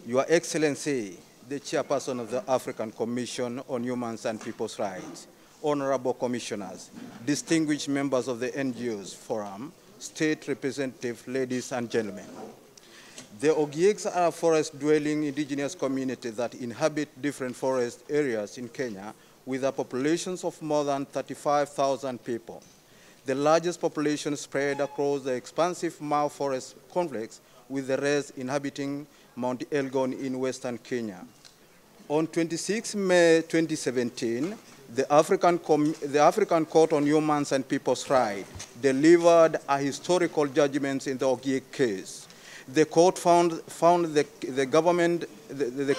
Your Excellency, the Chairperson of the African Commission on Human and People's Rights, honorable commissioners, distinguished members of the NGOs Forum, state representatives, ladies and gentlemen. The Ogiegs are a forest-dwelling indigenous community that inhabit different forest areas in Kenya with a population of more than 35,000 people. The largest population spread across the expansive Mau Forest complex, with the rest inhabiting Mount Elgon in western Kenya. On 26 May 2017, the African Court on Human and People's Rights delivered a historical judgment in the Ogiek case. The court found the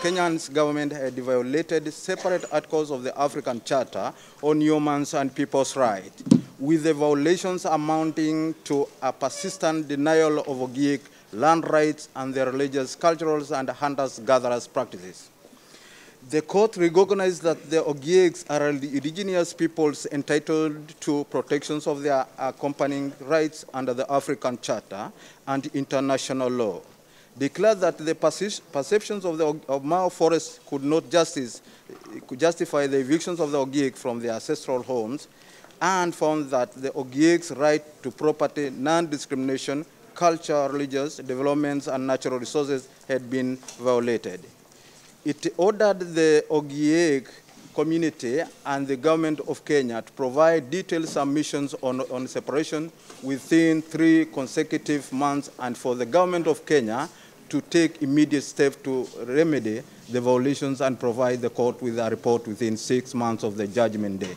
Kenyan government had violated separate articles of the African Charter on Human and People's Rights, with the violations amounting to a persistent denial of Ogiek land rights and their religious, cultural, and hunters-gatherers practices. The court recognized that the Ogieks are the indigenous peoples entitled to protections of their accompanying rights under the African Charter and international law, declared that the perceptions of the Mau Forest could not justify the evictions of the Ogiek from their ancestral homes, and found that the Ogieks' right to property, non-discrimination, culture, religious developments, and natural resources had been violated. It ordered the Ogiek community and the government of Kenya to provide detailed submissions on separation within 3 consecutive months, and for the government of Kenya to take immediate steps to remedy the violations and provide the court with a report within 6 months of the judgment date.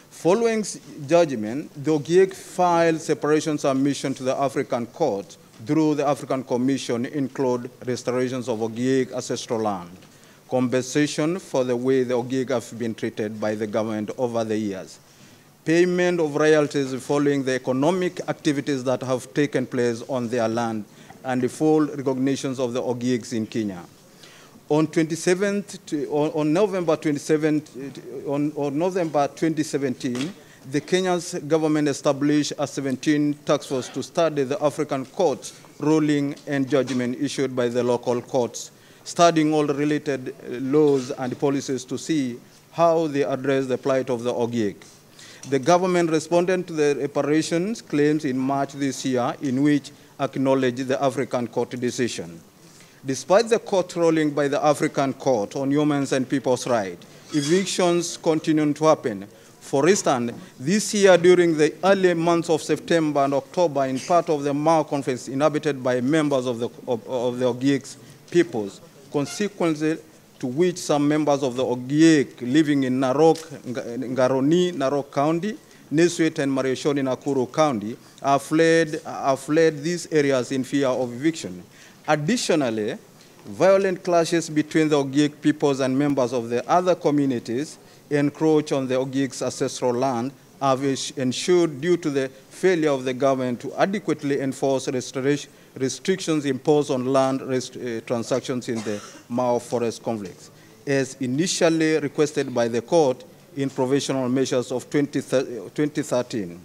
Following judgment, the Ogiek filed separation submission to the African Court through the African Commission include restorations of Ogiek ancestral land, compensation for the way the Ogiek have been treated by the government over the years, payment of royalties following the economic activities that have taken place on their land, and the full recognitions of the Ogieks in Kenya. On November 2017, the Kenyan government established a 17 task force to study the African court's ruling and judgment issued by the local courts, studying all related laws and policies to see how they address the plight of the Ogiek. The government responded to the reparations claims in March this year, in which acknowledged the African court decision. Despite the court ruling by the African Court on Human and People's Rights, evictions continue to happen. For instance, this year during the early months of September and October, in part of the Mau Conference inhabited by members of the Ogiek peoples, consequently to which some members of the Ogiek living in Narok, Ngaroni, Narok County, Neswet and Mariashoni, Nakuru County, have fled these areas in fear of eviction. Additionally, violent clashes between the Ogiek peoples and members of the other communities encroach on the Ogiek's ancestral land have ensued due to the failure of the government to adequately enforce restrictions imposed on land transactions in the Mau Forest complex, as initially requested by the court in provisional measures of 2013.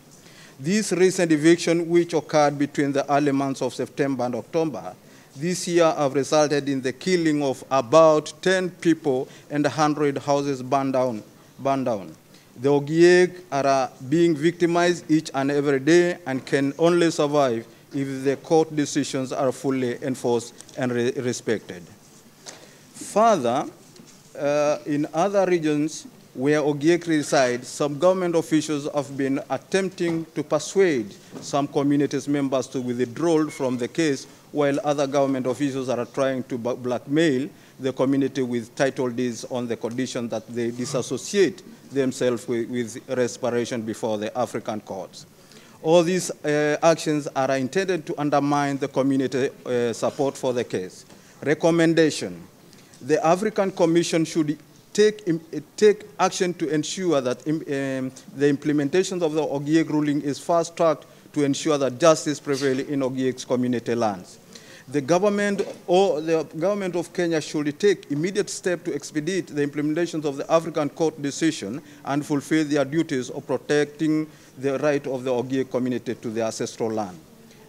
These recent evictions, which occurred between the early months of September and October, this year have resulted in the killing of about 10 people and 100 houses burned down. The Ogiek are being victimized each and every day and can only survive if the court decisions are fully enforced and respected. Further, in other regions where Ogiek reside, some government officials have been attempting to persuade some communities members to withdraw from the case, while other government officials are trying to blackmail the community with title deeds on the condition that they disassociate themselves with reparation before the African courts. All these actions are intended to undermine the community support for the case. Recommendation: the African Commission should take action to ensure that the implementation of the Ogiek ruling is fast-tracked to ensure that justice prevails in Ogiek's community lands. The government of Kenya should take immediate steps to expedite the implementation of the African court decision and fulfill their duties of protecting the right of the Ogiek community to their ancestral land.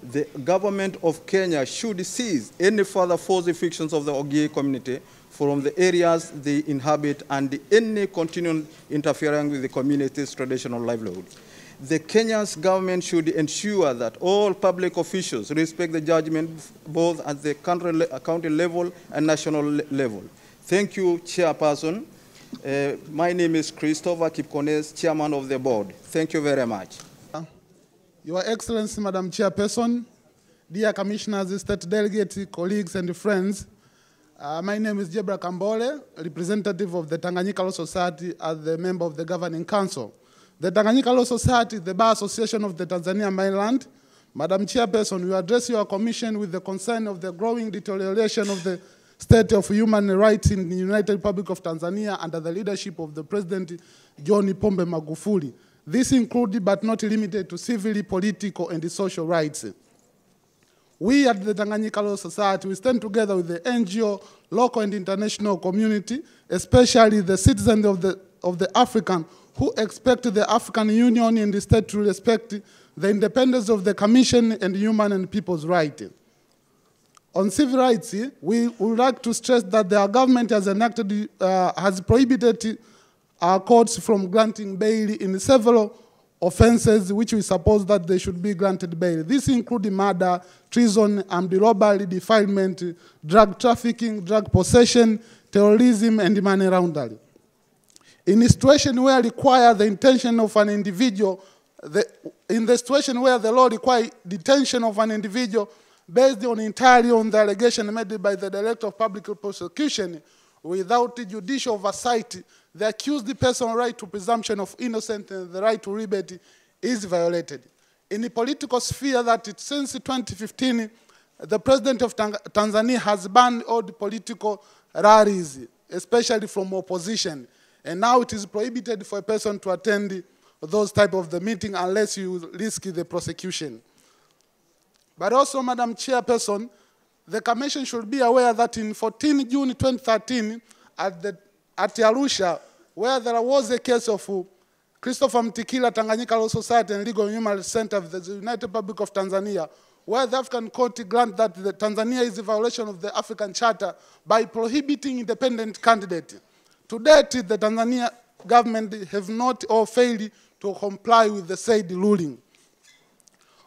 The government of Kenya should cease any further forced evictions of the Ogiek community from the areas they inhabit and any continued interfering with the community's traditional livelihood. The Kenya's government should ensure that all public officials respect the judgment both at the county level and national level. Thank you, Chairperson. My name is Christopher Kipkones, Chairman of the Board. Thank you very much. Your Excellency, Madam Chairperson, dear Commissioners, State Delegates, colleagues, and friends, my name is Jebra Kambole, representative of the Tanganyika Law Society as the member of the Governing Council. The Tanganyika Law Society is the Bar Association of the Tanzania mainland. Madam Chairperson, we address your commission with the concern of the growing deterioration of the state of human rights in the United Republic of Tanzania under the leadership of the President John Pombe Magufuli. This included but not limited to civil, political, and social rights. We at the Tanganyika Law Society, we stand together with the NGO, local and international community, especially the citizens of the African who expect the African Union and the state to respect the independence of the Commission and human and people's rights. On civil rights, we would like to stress that the government has prohibited our courts from granting bail in several offenses which we suppose that they should be granted bail. This includes murder, treason, armed robbery, defilement, drug trafficking, drug possession, terrorism, and money laundering. In a situation where require the intention of an individual, in the situation where the law requires detention of an individual based entirely on the allegation made by the Director of Public Prosecution without judicial oversight, the accused person's right to presumption of innocence and the right to liberty is violated. In the political sphere, since 2015, the President of Tanzania has banned all the political rallies, especially from opposition. And now it is prohibited for a person to attend those type of the meeting unless you risk the prosecution. But also, Madam Chairperson, the Commission should be aware that in 14 June 2013, at Arusha, where there was a case of Christopher Mtikila, Tanganyika Law Society and Legal and Human Rights Center of the United Republic of Tanzania, where the African court granted that Tanzania is a violation of the African Charter by prohibiting independent candidates. To date, the Tanzania government have not or failed to comply with the said ruling.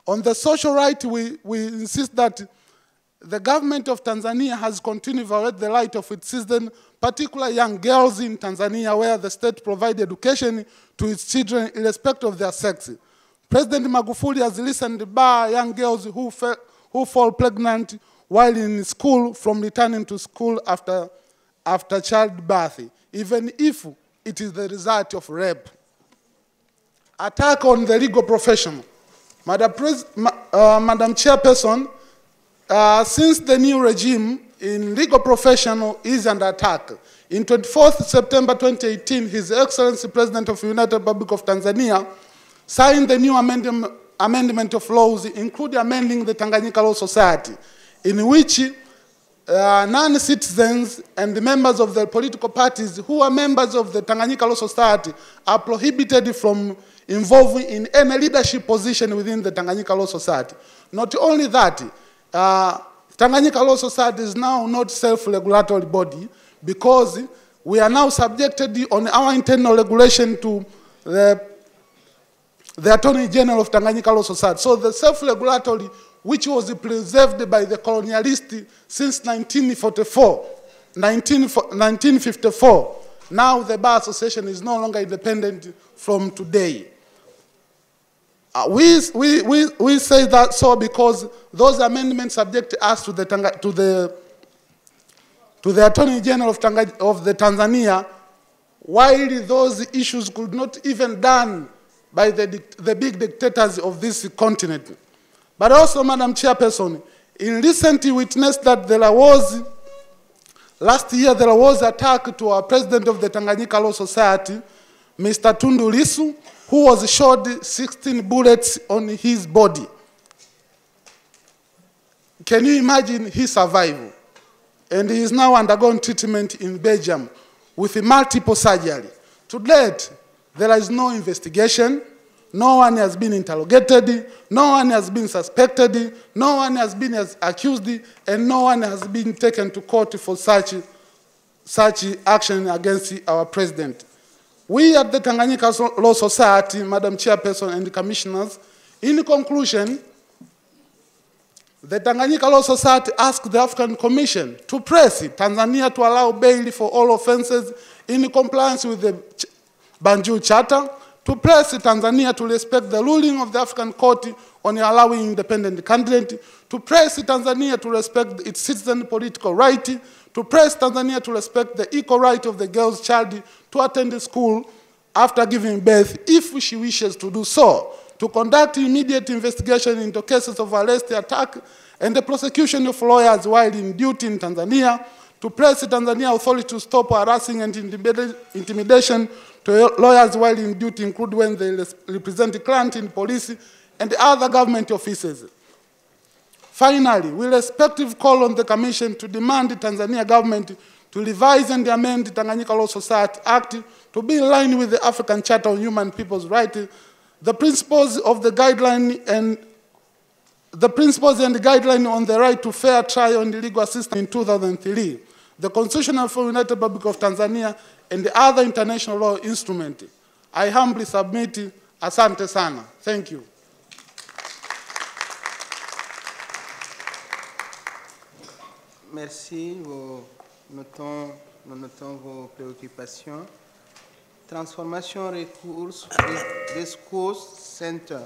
On the social right, we insist that the government of Tanzania has continued to violate the right of its citizens, particularly young girls in Tanzania, where the state provides education to its children irrespective of their sex. President Magufuli has recently barred young girls who fall pregnant while in school from returning to school after childbirth, even if it is the result of rape. Attack on the legal profession. Madam Chairperson, since the new regime in legal profession is under attack, in 24th September 2018, His Excellency President of the United Republic of Tanzania signed the new amendment of laws, including amending the Tanganyika Law Society, in which non-citizens and the members of the political parties who are members of the Tanganyika Law Society are prohibited from involving in any leadership position within the Tanganyika Law Society. Not only that, Tanganyika Law Society is now not self-regulatory body because we are now subjected on our internal regulation to the Attorney General of Tanganyika Law Society. So the self-regulatory, which was preserved by the colonialists since 1954, now the Bar Association is no longer independent from today. We say that so because those amendments subject us to the Attorney General of the Tanzania, while those issues could not even done by the big dictators of this continent. But also, Madam Chairperson, in recent witness that last year there was attack to our President of the Tanganyika Law Society, Mr. Tundu Lissu, who was shot 16 bullets on his body. Can you imagine his survival? And he is now undergoing treatment in Belgium with multiple surgery. To date, there is no investigation, No one has been interrogated, no one has been suspected, no one has been accused, and no one has been taken to court for such action against our president. We at the Tanganyika Law Society, Madam Chairperson and the Commissioners, in conclusion, the Tanganyika Law Society asked the African Commission to press Tanzania to allow bail for all offenses in compliance with the Banjul Charter, to press Tanzania to respect the ruling of the African Court on allowing independent candidate, to press Tanzania to respect its citizen political right, to press Tanzania to respect the equal right of the girl's child to attend school after giving birth, if she wishes to do so, to conduct immediate investigation into cases of arrest, attack, and the prosecution of lawyers while in duty in Tanzania, to press the Tanzania authority to stop harassing and intimidation to lawyers while in duty, including when they represent the client in police and other government offices. Finally, we respectively call on the Commission to demand the Tanzania government to revise and amend the Tanganyika Law Society Act to be in line with the African Charter on Human People's Rights, the principles and the guideline on the right to fair trial and legal assistance in 2003, the Constitution for the United Republic of Tanzania, and the other international law instrument. I humbly submit, asante sana. Thank you. Merci, nous notons vos préoccupations. Transformation Rescourse Center,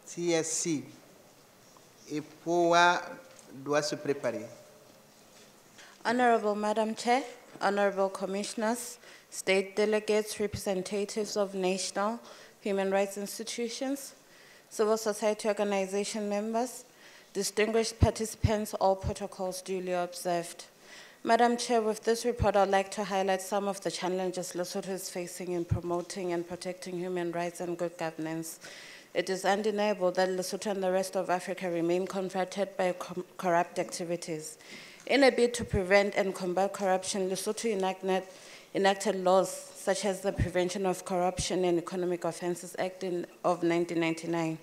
TSC, et POA doit se préparer. Honorable Madam Chair, Honorable Commissioners, State Delegates, representatives of national human rights institutions, civil society organization members, distinguished participants, all protocols duly observed. Madam Chair, with this report, I'd like to highlight some of the challenges Lesotho is facing in promoting and protecting human rights and good governance. It is undeniable that Lesotho and the rest of Africa remain confronted by corrupt activities. In a bid to prevent and combat corruption, Lesotho enacted laws such as the Prevention of Corruption and Economic Offences Act of 1999,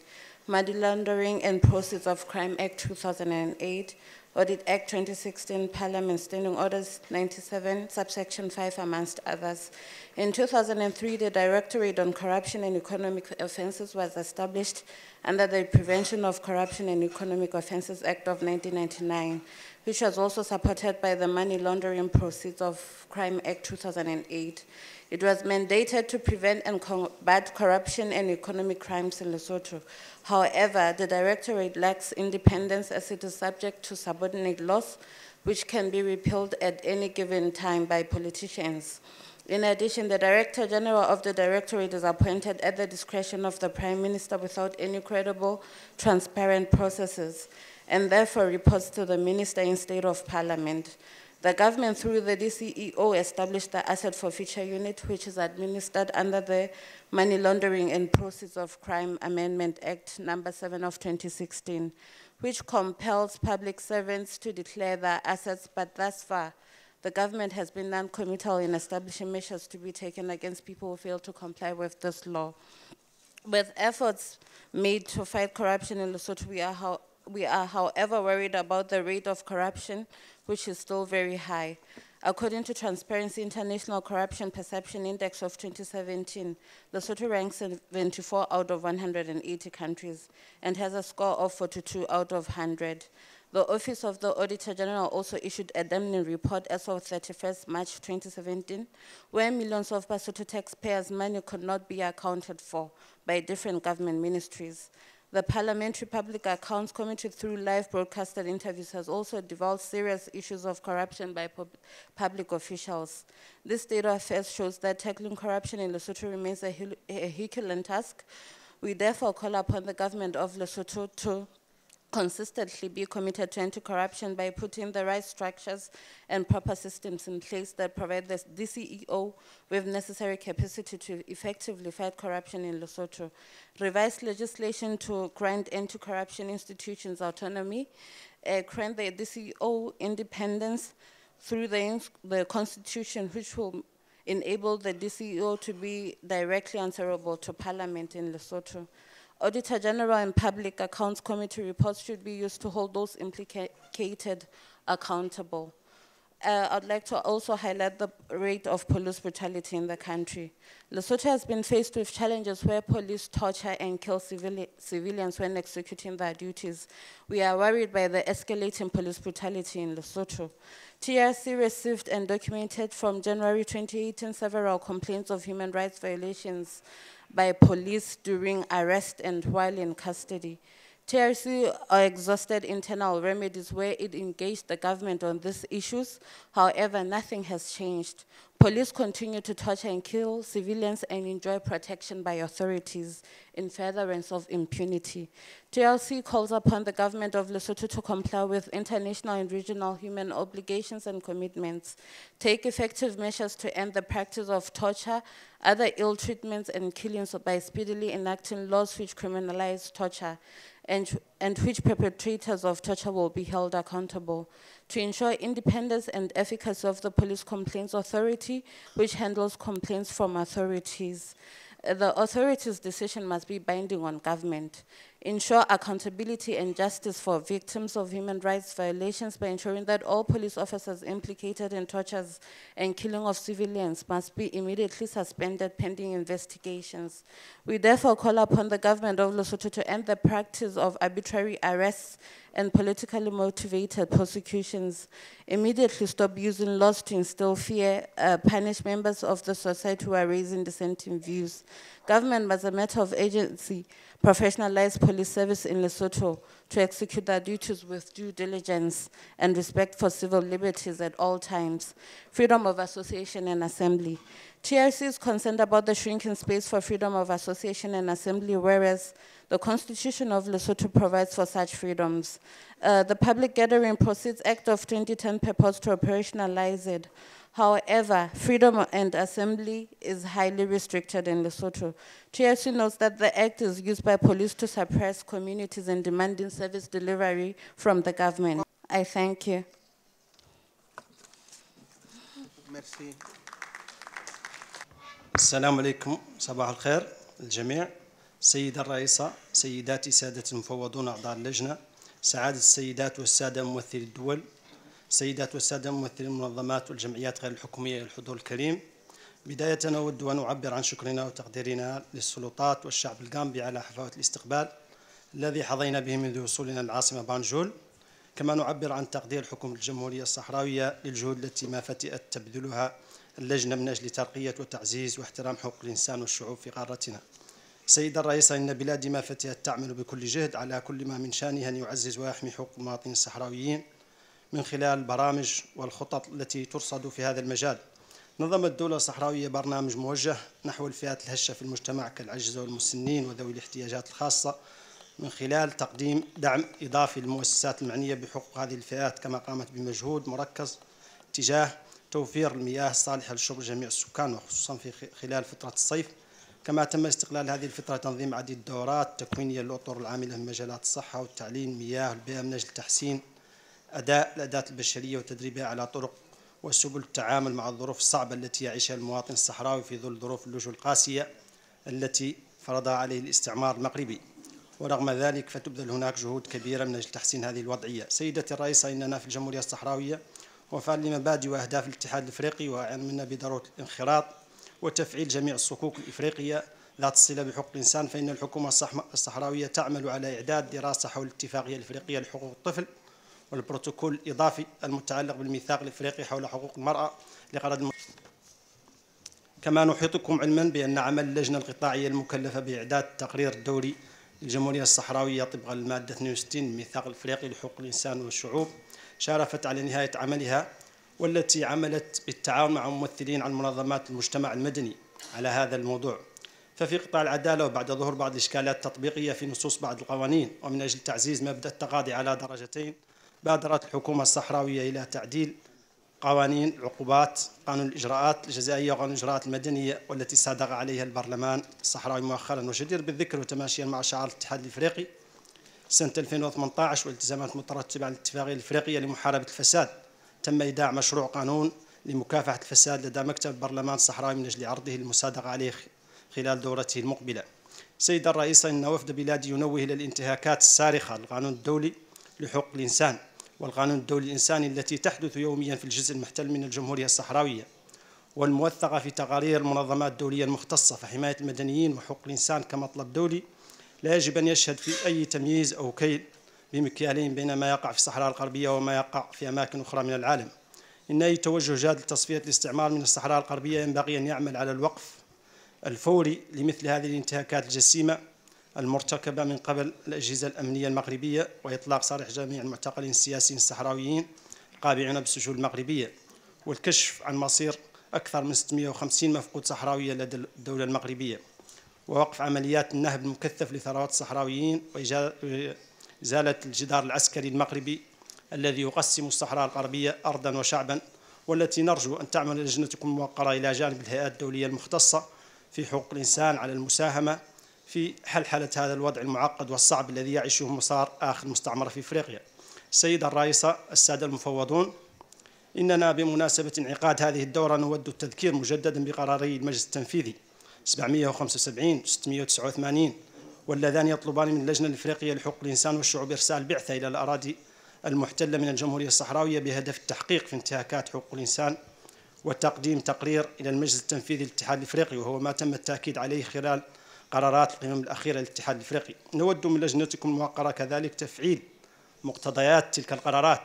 Money Laundering and Proceeds of Crime Act 2008, Audit Act 2016, Parliament Standing Orders 97, subsection 5, amongst others. In 2003, the Directorate on Corruption and Economic Offences was established under the Prevention of Corruption and Economic Offences Act of 1999, which was also supported by the Money Laundering Proceeds of Crime Act 2008. It was mandated to prevent and combat corruption and economic crimes in Lesotho. However, the Directorate lacks independence as it is subject to subordinate laws, which can be repealed at any given time by politicians. In addition, the Director General of the Directorate is appointed at the discretion of the Prime Minister without any credible, transparent processes, and therefore reports to the Minister instead of Parliament. The government, through the DCEO, established the Asset Forfeiture Unit, which is administered under the Money Laundering and Proceeds of Crime Amendment Act number 7 of 2016, which compels public servants to declare their assets, but thus far, the government has been non-committal in establishing measures to be taken against people who fail to comply with this law. With efforts made to fight corruption in Lesotho, we are, however, worried about the rate of corruption, which is still very high. According to Transparency International Corruption Perception Index of 2017, Lesotho ranks 74 out of 180 countries and has a score of 42 out of 100. The Office of the Auditor General also issued a damning report as of 31st March 2017, where millions of Lesotho taxpayers' money could not be accounted for by different government ministries. The Parliamentary Public Accounts Committee, through live broadcasted interviews, has also divulged serious issues of corruption by public officials. This state of affairs shows that tackling corruption in Lesotho remains a Herculean task. We therefore call upon the government of Lesotho to consistently be committed to anti-corruption by putting the right structures and proper systems in place that provide the DCEO with necessary capacity to effectively fight corruption in Lesotho, revise legislation to grant anti-corruption institutions autonomy, grant the DCEO independence through the Constitution, which will enable the DCO to be directly answerable to Parliament in Lesotho. Auditor General and Public Accounts Committee reports should be used to hold those implicated accountable. I'd like to also highlight the rate of police brutality in the country. Lesotho has been faced with challenges where police torture and kill civilians when executing their duties. We are worried by the escalating police brutality in Lesotho. TRC received and documented from January 2018 several complaints of human rights violations by police during arrest and while in custody. TRC exhausted internal remedies where it engaged the government on these issues. However, nothing has changed. Police continue to torture and kill civilians and enjoy protection by authorities in furtherance of impunity. TRC calls upon the government of Lesotho to comply with international and regional human obligations and commitments, take effective measures to end the practice of torture, other ill treatments and killings by speedily enacting laws which criminalize torture, and which perpetrators of torture will be held accountable, to ensure independence and efficacy of the Police Complaints Authority, which handles complaints from authorities. The authority's decision must be binding on government. Ensure accountability and justice for victims of human rights violations by ensuring that all police officers implicated in tortures and killing of civilians must be immediately suspended pending investigations. We therefore call upon the government of Lesotho to end the practice of arbitrary arrests and politically motivated prosecutions, immediately stop using laws to instill fear, punish members of the society who are raising dissenting views. Government, as a matter of agency, professionalize police service in Lesotho to execute their duties with due diligence and respect for civil liberties at all times, freedom of association and assembly. TRC is concerned about the shrinking space for freedom of association and assembly, whereas the Constitution of Lesotho provides for such freedoms. The Public Gathering Proceeds Act of 2010 purports to operationalize it. However, freedom and assembly is highly restricted in Lesotho. TRC notes that the act is used by police to suppress communities and demanding service delivery from the government. I thank you. Merci. السلام عليكم، صباح الخير الجميع. سيدة الرئيسة، سيداتي سادة المفوضون أعضاء اللجنة، سعادة السيدات والسادة ممثلي الدول، سيدات والسادة ممثلي المنظمات والجمعيات غير الحكومية الحضور الكريم. بداية أود أن أعبر عن شكرنا وتقديرنا للسلطات والشعب الغامبي على حفاوة الاستقبال الذي حظينا به منذ وصولنا للعاصمة بانجول. كما نعبر عن تقدير حكومة الجمهورية الصحراوية للجهود التي ما فتئت تبذلها اللجنة من أجل ترقية وتعزيز واحترام حقوق الإنسان والشعوب في قارتنا. سيدة الرئيسة، إن بلادي ما فتئت تعمل بكل جهد على كل ما من شأنها أن يعزز ويحمي حقوق المواطنين الصحراويين من خلال البرامج والخطط التي ترصد في هذا المجال. نظمت الدولة الصحراوية برنامج موجه نحو الفئات الهشة في المجتمع كالعجزة والمسنين وذوي الاحتياجات الخاصة من خلال تقديم دعم إضافي للمؤسسات المعنية بحقوق هذه الفئات، كما قامت بمجهود مركز تجاه توفير المياه الصالحة لشرب جميع السكان وخصوصا في خلال فترة الصيف. كما تم استغلال هذه الفترة تنظيم عديد دورات تكوينية للأطر العاملة في مجالات الصحة والتعليم، المياه والبيئة من أجل تحسين الأداة البشرية وتدريبها على طرق وسبل التعامل مع الظروف الصعبة التي يعيشها المواطن الصحراوي في ظل ظروف اللجوء القاسية التي فرضها عليه الاستعمار المغربي. ورغم ذلك فتبذل هناك جهود كبيرة من أجل تحسين هذه الوضعية. سيدتي الرئيسة، إننا في الجمهورية الصحراوية وفاء لمبادئ وأهداف الاتحاد الإفريقي وعلمنا بضرورة الانخراط وتفعيل جميع الصكوك الإفريقية ذات الصلة بحقوق الإنسان، فإن الحكومة الصحراوية تعمل على إعداد دراسة حول الاتفاقية الإفريقية لحقوق الطفل والبروتوكول الإضافي المتعلق بالميثاق الإفريقي حول حقوق المرأة لغرض كما نحيطكم علما بأن عمل اللجنة القطاعية المكلفة بإعداد التقرير الدوري للجمهورية الصحراوية طبقا للمادة 62 من الميثاق الإفريقي لحقوق الإنسان والشعوب شارفت على نهاية عملها، والتي عملت بالتعاون مع ممثلين عن منظمات المجتمع المدني على هذا الموضوع. ففي قطاع العدالة وبعد ظهور بعض الإشكالات التطبيقية في نصوص بعض القوانين ومن أجل تعزيز مبدأ التقاضي على درجتين، بادرت الحكومة الصحراوية إلى تعديل قوانين العقوبات، قانون الإجراءات الجزائية وقانون الإجراءات المدنية، والتي صادق عليها البرلمان الصحراوي مؤخرا. وجدير بالذكر وتماشيا مع شعار الاتحاد الإفريقي سنة 2018 والالتزامات المترتبة على الاتفاقية الإفريقية لمحاربة الفساد، تم إيداع مشروع قانون لمكافحة الفساد لدى مكتب البرلمان الصحراوي من أجل عرضه للمصادقة عليه خلال دورته المقبلة. سيد الرئيس، إن وفد بلادي ينوه إلى الانتهاكات الصارخة للقانون الدولي لحقوق الإنسان والقانون الدولي الإنساني التي تحدث يوميا في الجزء المحتل من الجمهورية الصحراوية، والموثقة في تقارير المنظمات الدولية المختصة في حماية المدنيين وحقوق الإنسان كمطلب دولي لا يجب أن يشهد في أي تمييز أو كيل بمكيالين بين ما يقع في الصحراء الغربية وما يقع في أماكن أخرى من العالم. إن أي توجه جاد لتصفية الاستعمار من الصحراء الغربية ينبغي أن يعمل على الوقف الفوري لمثل هذه الانتهاكات الجسيمة المرتكبة من قبل الأجهزة الأمنية المغربية، وإطلاق سراح جميع المعتقلين السياسيين الصحراويين القابعين بالسجون المغربية، والكشف عن مصير أكثر من 650 مفقود صحراوية لدى الدولة المغربية، ووقف عمليات النهب المكثف لثروات الصحراويين، وإزالة الجدار العسكري المغربي الذي يقسم الصحراء الغربية أرضا وشعبا، والتي نرجو أن تعمل لجنتكم الموقرة إلى جانب الهيئات الدولية المختصة في حقوق الإنسان على المساهمة في حلحلة هذا الوضع المعقد والصعب الذي يعيشه مسار آخر مستعمرة في إفريقيا. السيدة الرئيسة، السادة المفوضون، إننا بمناسبة انعقاد هذه الدورة نود التذكير مجددا بقراري المجلس التنفيذي 775 و 689 واللذان يطلبان من اللجنة الإفريقية لحقوق الإنسان والشعوب إرسال بعثة إلى الأراضي المحتلة من الجمهورية الصحراوية بهدف التحقيق في انتهاكات حقوق الإنسان وتقديم تقرير إلى المجلس التنفيذي للاتحاد الإفريقي، وهو ما تم التأكيد عليه خلال قرارات القمم الأخيرة للاتحاد الإفريقي. نود من لجنتكم الموقرة كذلك تفعيل مقتضيات تلك القرارات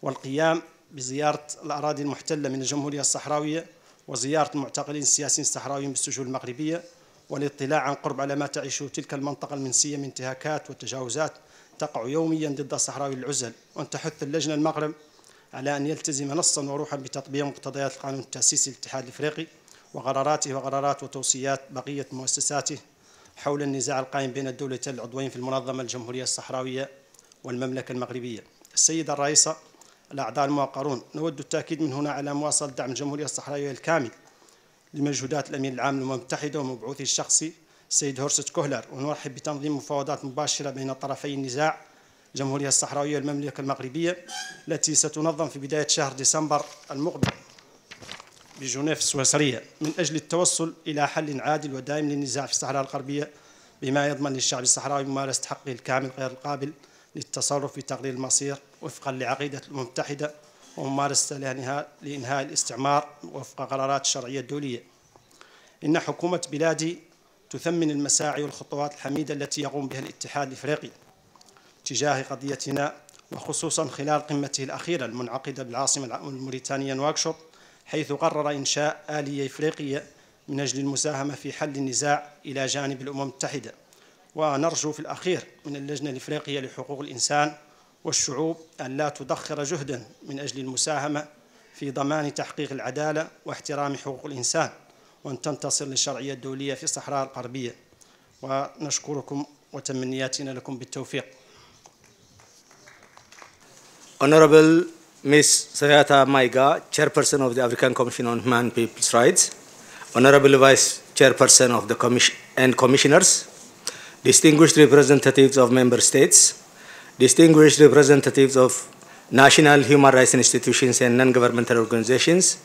والقيام بزيارة الأراضي المحتلة من الجمهورية الصحراوية وزيارة المعتقلين السياسيين الصحراويين بالسجون المغربية، والاطلاع عن قرب على ما تعيشه تلك المنطقة المنسية من انتهاكات وتجاوزات تقع يوميا ضد الصحراوي العزل، وأن تحث اللجنة المغرب على أن يلتزم نصا وروحا بتطبيق مقتضيات القانون التأسيسي للاتحاد الإفريقي وقراراته وقرارات وتوصيات بقية مؤسساته حول النزاع القائم بين الدولتين العضوين في المنظمة الجمهورية الصحراوية والمملكة المغربية. السيدة الرئيسة، الأعضاء الموقرون، نود التأكيد من هنا على مواصلة دعم الجمهورية الصحراوية الكامل لمجهودات الأمين العام للأمم المتحدة ومبعوثه الشخصي السيد هورست كوهلر، ونرحب بتنظيم مفاوضات مباشرة بين طرفي النزاع الجمهورية الصحراوية والمملكة المغربية التي ستنظم في بداية شهر ديسمبر المقبل بجنيف السويسرية من أجل التوصل إلى حل عادل ودائم للنزاع في الصحراء الغربية بما يضمن للشعب الصحراوي ممارسة حقه الكامل غير القابل للتصرف في تقرير المصير وفقا لعقيدة الأمم المتحدة وممارسة لإنهاء الاستعمار وفق قرارات الشرعية الدولية. إن حكومة بلادي تثمن المساعي والخطوات الحميدة التي يقوم بها الاتحاد الإفريقي تجاه قضيتنا، وخصوصا خلال قمته الأخيرة المنعقدة بالعاصمة الموريتانية نواكشوط، حيث قرر إنشاء آلية إفريقية من أجل المساهمة في حل النزاع إلى جانب الأمم المتحدة. ونرجو في الأخير من اللجنة الإفريقية لحقوق الإنسان والشعوب أن لا تدخر جهدا من أجل المساهمة في ضمان تحقيق العدالة واحترام حقوق الإنسان، وأن تنتصر للشرعية الدولية في الصحراء الغربية. ونشكركم وتمنياتنا لكم بالتوفيق. Honorable Ms. Sayata Maiga, Chairperson of the African Commission on Human and People's Rights, Honorable Vice Chairperson of the Commissioners, distinguished representatives of Member States, distinguished representatives of national human rights institutions and non-governmental organizations,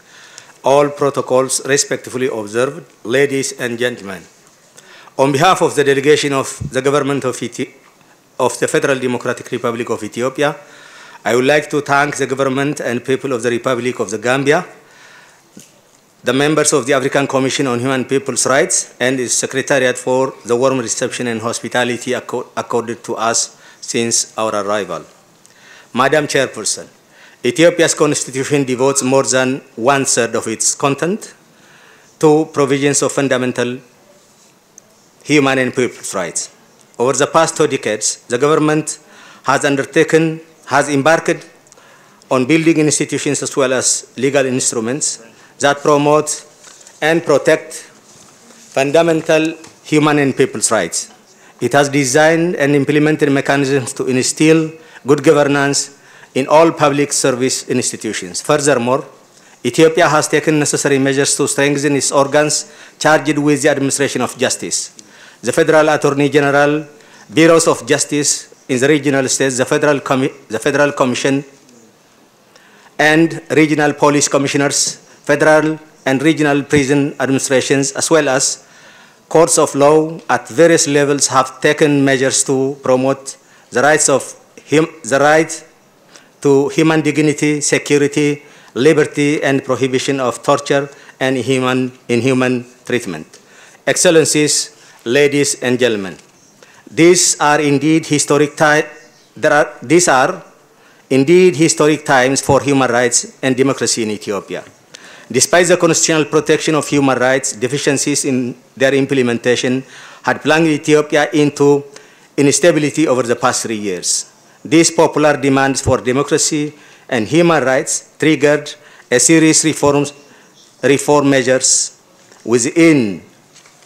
all protocols respectfully observed, ladies and gentlemen. On behalf of the delegation of the government of the Federal Democratic Republic of Ethiopia, I would like to thank the government and people of the Republic of the Gambia, the members of the African Commission on Human and People's Rights, and its Secretariat for the warm reception and hospitality accorded to us since our arrival. Madam Chairperson, Ethiopia's constitution devotes more than 1/3 of its content to provisions of fundamental human and people's rights. Over the past 2 decades, the government has embarked on building institutions as well as legal instruments that promote and protect fundamental human and people's rights. It has designed and implemented mechanisms to instill good governance in all public service institutions. Furthermore, Ethiopia has taken necessary measures to strengthen its organs charged with the administration of justice. The Federal Attorney General, Bureaus of Justice in the regional states, the Federal Commission, and regional police commissioners, federal and regional prison administrations, as well as courts of law at various levels have taken measures to promote the right to human dignity, security, liberty, and prohibition of torture and inhuman treatment. Excellencies, ladies and gentlemen, these are indeed historic times for human rights and democracy in Ethiopia. Despite the constitutional protection of human rights, deficiencies in their implementation had plunged Ethiopia into instability over the past 3 years. These popular demands for democracy and human rights triggered a series of reform measures within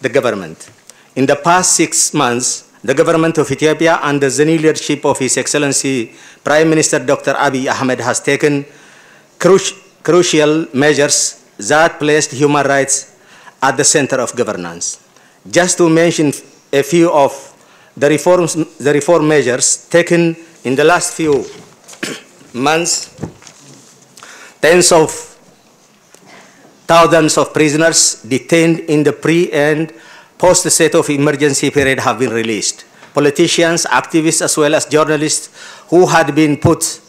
the government. In the past 6 months, the government of Ethiopia, under the new leadership of His Excellency Prime Minister Dr. Abiy Ahmed, has taken crucial measures that placed human rights at the center of governance. Just to mention a few of the reform measures taken in the last few months, tens of thousands of prisoners detained in the pre- and post-state of emergency period have been released. Politicians, activists, as well as journalists who had been put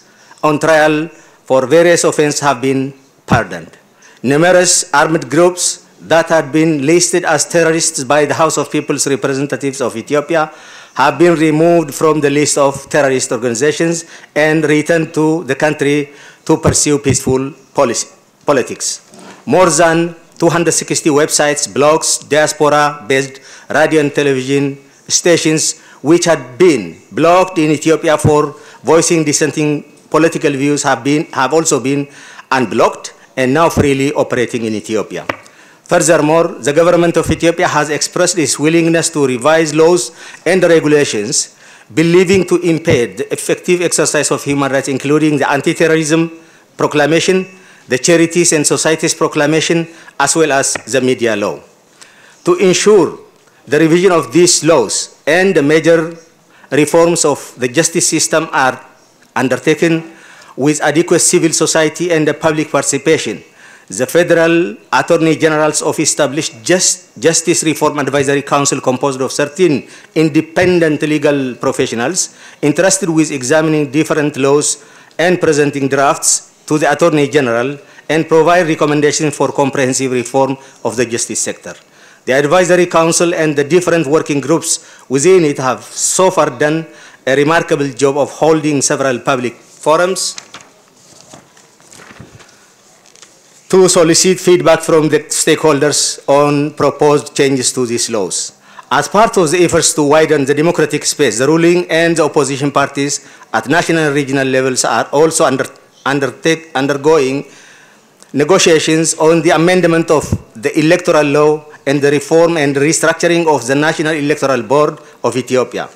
on trial for various offenses have been pardoned. Numerous armed groups that had been listed as terrorists by the House of People's Representatives of Ethiopia have been removed from the list of terrorist organizations and returned to the country to pursue peaceful politics. More than 260 websites, blogs, diaspora-based radio and television stations which had been blocked in Ethiopia for voicing dissenting political views have also been unblocked and now freely operating in Ethiopia. Furthermore, the government of Ethiopia has expressed its willingness to revise laws and regulations believing to impede the effective exercise of human rights, including the Anti-Terrorism Proclamation, the Charities and Societies Proclamation, as well as the Media Law. To ensure the revision of these laws and the major reforms of the justice system are undertaken with adequate civil society and the public participation, the Federal Attorney General's Office established Justice Reform Advisory Council composed of 13 independent legal professionals entrusted with examining different laws and presenting drafts to the Attorney General and provide recommendations for comprehensive reform of the justice sector. The Advisory Council and the different working groups within it have so far done a remarkable job of holding several public forums to solicit feedback from the stakeholders on proposed changes to these laws. As part of the efforts to widen the democratic space, the ruling and the opposition parties at national and regional levels are also undergoing negotiations on the amendment of the electoral law and the reform and restructuring of the National Electoral Board of Ethiopia.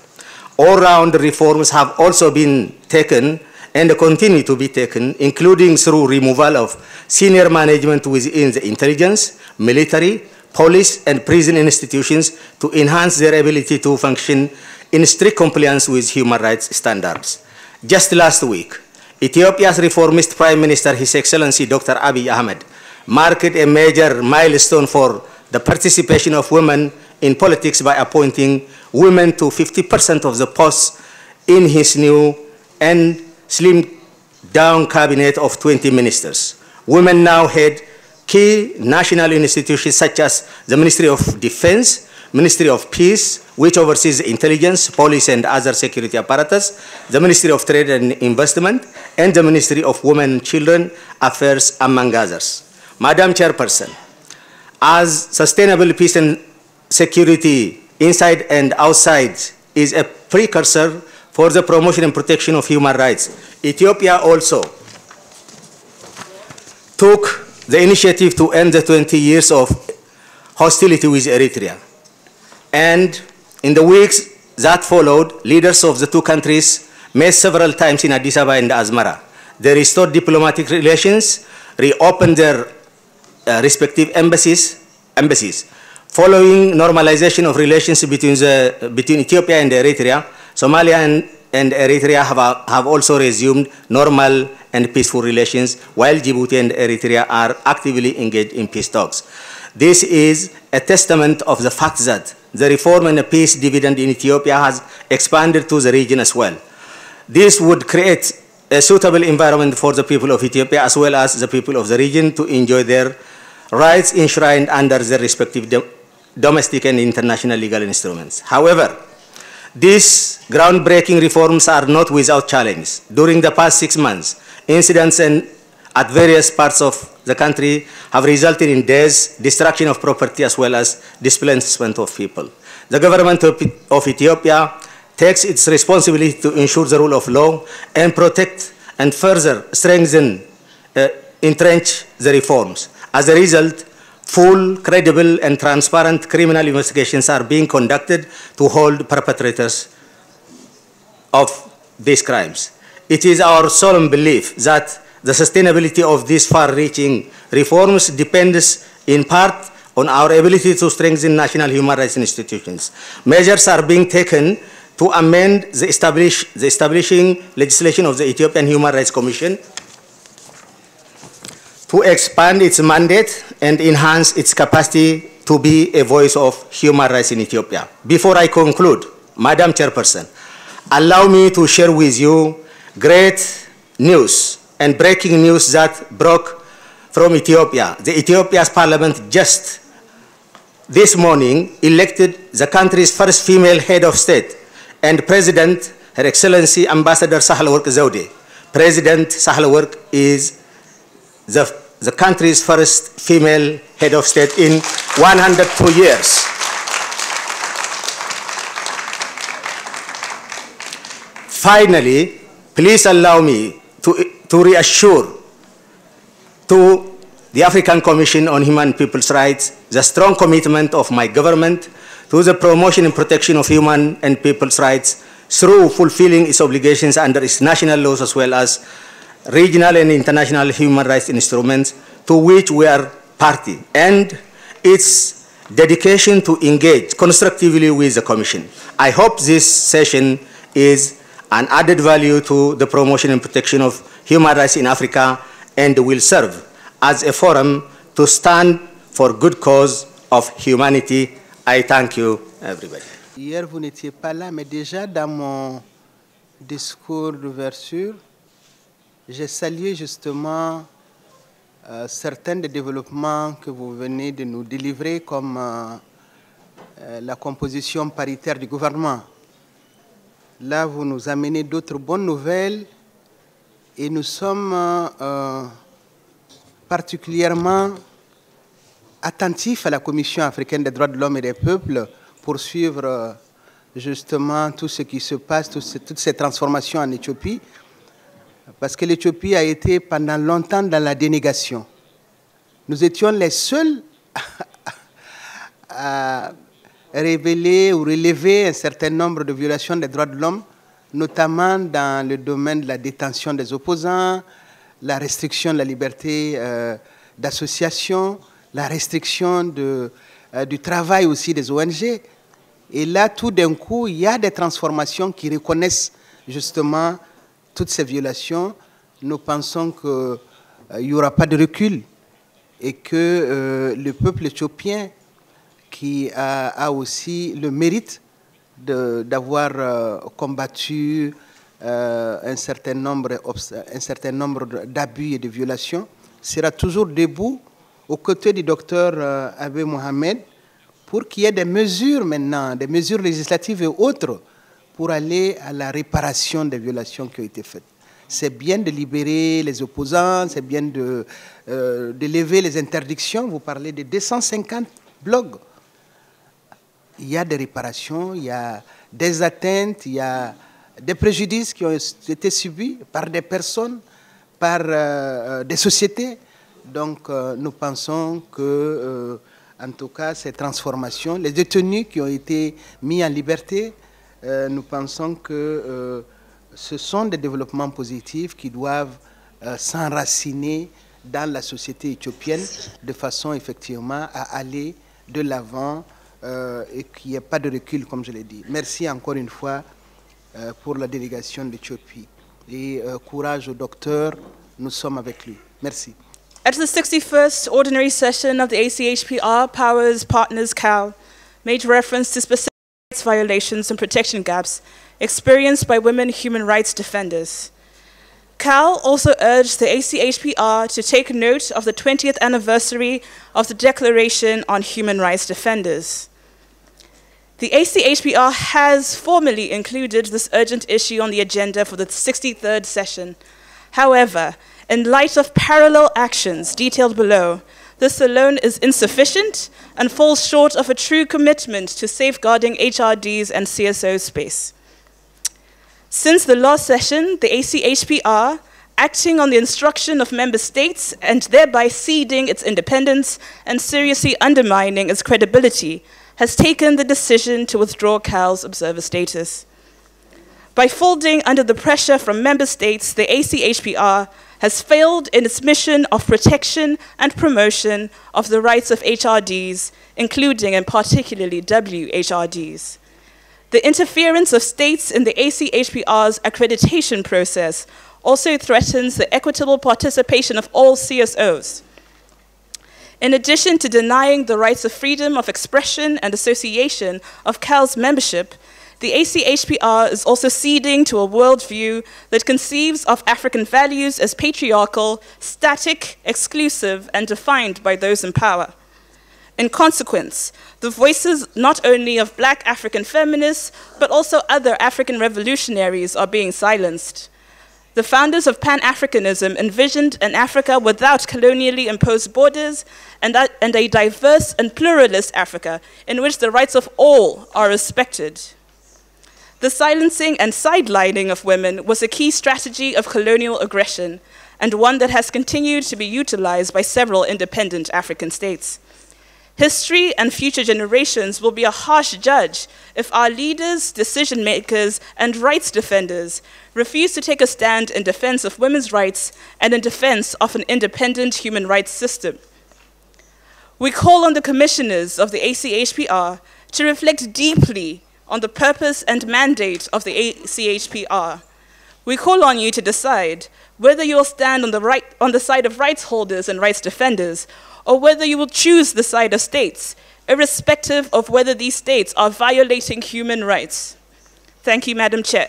All-round reforms have also been taken and continue to be taken, including through removal of senior management within the intelligence, military, police, and prison institutions to enhance their ability to function in strict compliance with human rights standards. Just last week, Ethiopia's reformist Prime Minister, His Excellency Dr. Abiy Ahmed, marked a major milestone for the participation of women in politics by appointing women to 50% of the posts in his new and slimmed-down cabinet of 20 ministers. Women now head key national institutions such as the Ministry of Defense, Ministry of Peace, which oversees intelligence, police, and other security apparatus, the Ministry of Trade and Investment, and the Ministry of Women and Children Affairs, among others. Madam Chairperson, as sustainable peace and security inside and outside is a precursor for the promotion and protection of human rights, Ethiopia also took the initiative to end the 20 years of hostility with Eritrea. And in the weeks that followed, leaders of the two countries met several times in Addis Ababa and Asmara. They restored diplomatic relations, reopened their respective embassies. Following normalization of relations between Ethiopia and Eritrea, Somalia and Eritrea have also resumed normal and peaceful relations, while Djibouti and Eritrea are actively engaged in peace talks. This is a testament of the fact that the reform and the peace dividend in Ethiopia has expanded to the region as well. This would create a suitable environment for the people of Ethiopia as well as the people of the region to enjoy their rights enshrined under their respective domestic and international legal instruments. However, these groundbreaking reforms are not without challenge. During the past 6 months, incidents at various parts of the country have resulted in deaths, destruction of property, as well as displacement of people. The government of Ethiopia takes its responsibility to ensure the rule of law and protect and further strengthen, entrench the reforms. As a result, full, credible, and transparent criminal investigations are being conducted to hold perpetrators of these crimes. It is our solemn belief that the sustainability of these far-reaching reforms depends in part on our ability to strengthen national human rights institutions. Measures are being taken to amend the establishing legislation of the Ethiopian Human Rights Commission to expand its mandate and enhance its capacity to be a voice of human rights in Ethiopia. Before I conclude, Madam Chairperson, allow me to share with you great news and breaking news that broke from Ethiopia. The Ethiopia's parliament just this morning elected the country's first female head of state and President, Her Excellency Ambassador Sahle-Work Zewde. President Sahle-Work is the country's first female head of state in 102 years. Finally, please allow me to reassure to the African Commission on Human and People's Rights the strong commitment of my government to the promotion and protection of human and people's rights through fulfilling its obligations under its national laws as well as regional and international human rights instruments to which we are party, and its dedication to engage constructively with the Commission. I hope this session is an added value to the promotion and protection of human rights in Africa and will serve as a forum to stand for good cause of humanity. I thank you, everybody. Hier, vous n'étiez pas là, mais déjà dans mon discours d'ouverture, j'ai salué justement certains des développements que vous venez de nous délivrer, comme la composition paritaire du gouvernement. Là, vous nous amenez d'autres bonnes nouvelles et nous sommes particulièrement attentifs à la Commission africaine des droits de l'homme et des peuples pour suivre justement tout ce qui se passe, toutes ces transformations en Éthiopie, parce que l'Éthiopie a été pendant longtemps dans la dénégation. Nous étions les seuls à révéler ou relever un certain nombre de violations des droits de l'homme, notamment dans le domaine de la détention des opposants, la restriction de la liberté d'association, la restriction du travail aussi des ONG. Et là, tout d'un coup, il y a des transformations qui reconnaissent justement toutes ces violations. Nous pensons qu'il n'y aura pas de recul et que le peuple éthiopien, qui a aussi le mérite d'avoir combattu un certain nombre d'abus et de violations, sera toujours debout aux côtés du docteur Abiy Mohamed pour qu'il y ait des mesures maintenant, des mesures législatives et autres pour aller à la réparation des violations qui ont été faites. C'est bien de libérer les opposants, c'est bien de lever les interdictions. Vous parlez de 250 blogs. Il y a des réparations, il y a des atteintes, il y a des préjudices qui ont été subis par des personnes, par des sociétés. Donc nous pensons que, en tout cas, ces transformations, les détenus qui ont été mis en liberté, nous pensons que ce sont des développements positifs qui doivent s'enraciner dans la société éthiopienne de façon effectivement à aller de l'avant et qu'il n'y ait pas de recul, comme je l'ai dit. Merci encore une fois pour la délégation d'Éthiopie. Et courage au docteur, nous sommes avec lui. Merci. At the 61st Ordinary Session of the ACHPR, Powers Partners CAL made reference to specific rights violations and protection gaps experienced by women human rights defenders. CAL also urged the ACHPR to take note of the 20th anniversary of the Declaration on Human Rights Defenders. The ACHPR has formally included this urgent issue on the agenda for the 63rd session. However, in light of parallel actions detailed below, this alone is insufficient and falls short of a true commitment to safeguarding HRDs and CSO space. Since the last session, the ACHPR, acting on the instruction of member states and thereby ceding its independence and seriously undermining its credibility, has taken the decision to withdraw CAL's observer status. By folding under the pressure from member states, the ACHPR has failed in its mission of protection and promotion of the rights of HRDs, including and particularly WHRDs. The interference of states in the ACHPR's accreditation process also threatens the equitable participation of all CSOs. In addition to denying the rights of freedom of expression and association of CAL's membership, the ACHPR is also ceding to a worldview that conceives of African values as patriarchal, static, exclusive, and defined by those in power. In consequence, the voices not only of Black African feminists, but also other African revolutionaries are being silenced. The founders of Pan-Africanism envisioned an Africa without colonially imposed borders and a diverse and pluralist Africa in which the rights of all are respected. The silencing and sidelining of women was a key strategy of colonial aggression, and one that has continued to be utilized by several independent African states. History and future generations will be a harsh judge if our leaders, decision makers, and rights defenders refuse to take a stand in defense of women's rights and in defense of an independent human rights system. We call on the commissioners of the ACHPR to reflect deeply on the purpose and mandate of the ACHPR. We call on you to decide whether you will stand on the side of rights holders and rights defenders, or whether you will choose the side of states, irrespective of whether these states are violating human rights. Thank you, Madam Chair.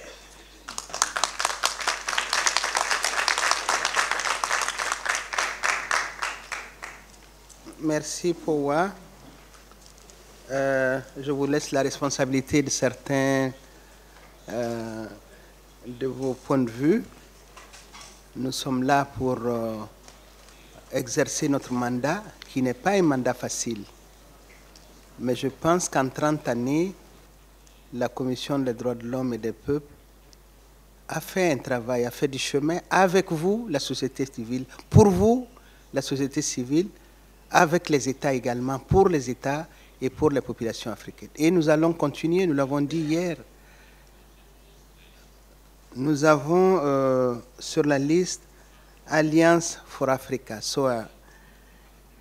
Merci, Powa. Je vous laisse la responsabilité de certains de vos points de vue. Nous sommes là pour exercer notre mandat, qui n'est pas un mandat facile. Mais je pense qu'en 30 années, la Commission des droits de l'homme et des peuples a fait un travail, a fait du chemin avec vous, la société civile, pour vous, la société civile, avec les États également, pour les États et pour les populations africaines. Et nous allons continuer, nous l'avons dit hier. Nous avons sur la liste Alliance for Africa, SOA,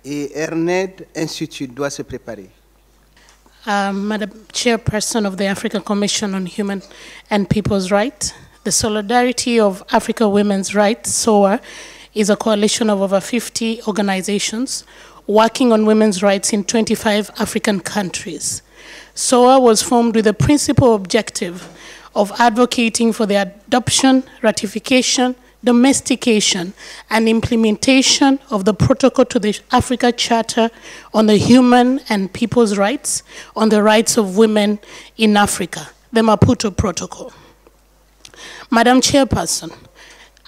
et ERNED Institute doit se préparer. Madam Chairperson of the African Commission on Human and People's Rights, the Solidarity of Africa Women's Rights, SOA, is a coalition of over 50 organizations working on women's rights in 25 African countries. SOA was formed with the principal objective of advocating for the adoption, ratification, domestication, and implementation of the protocol to the Africa Charter on the Human and People's Rights, on the rights of women in Africa, the Maputo Protocol. Madam Chairperson,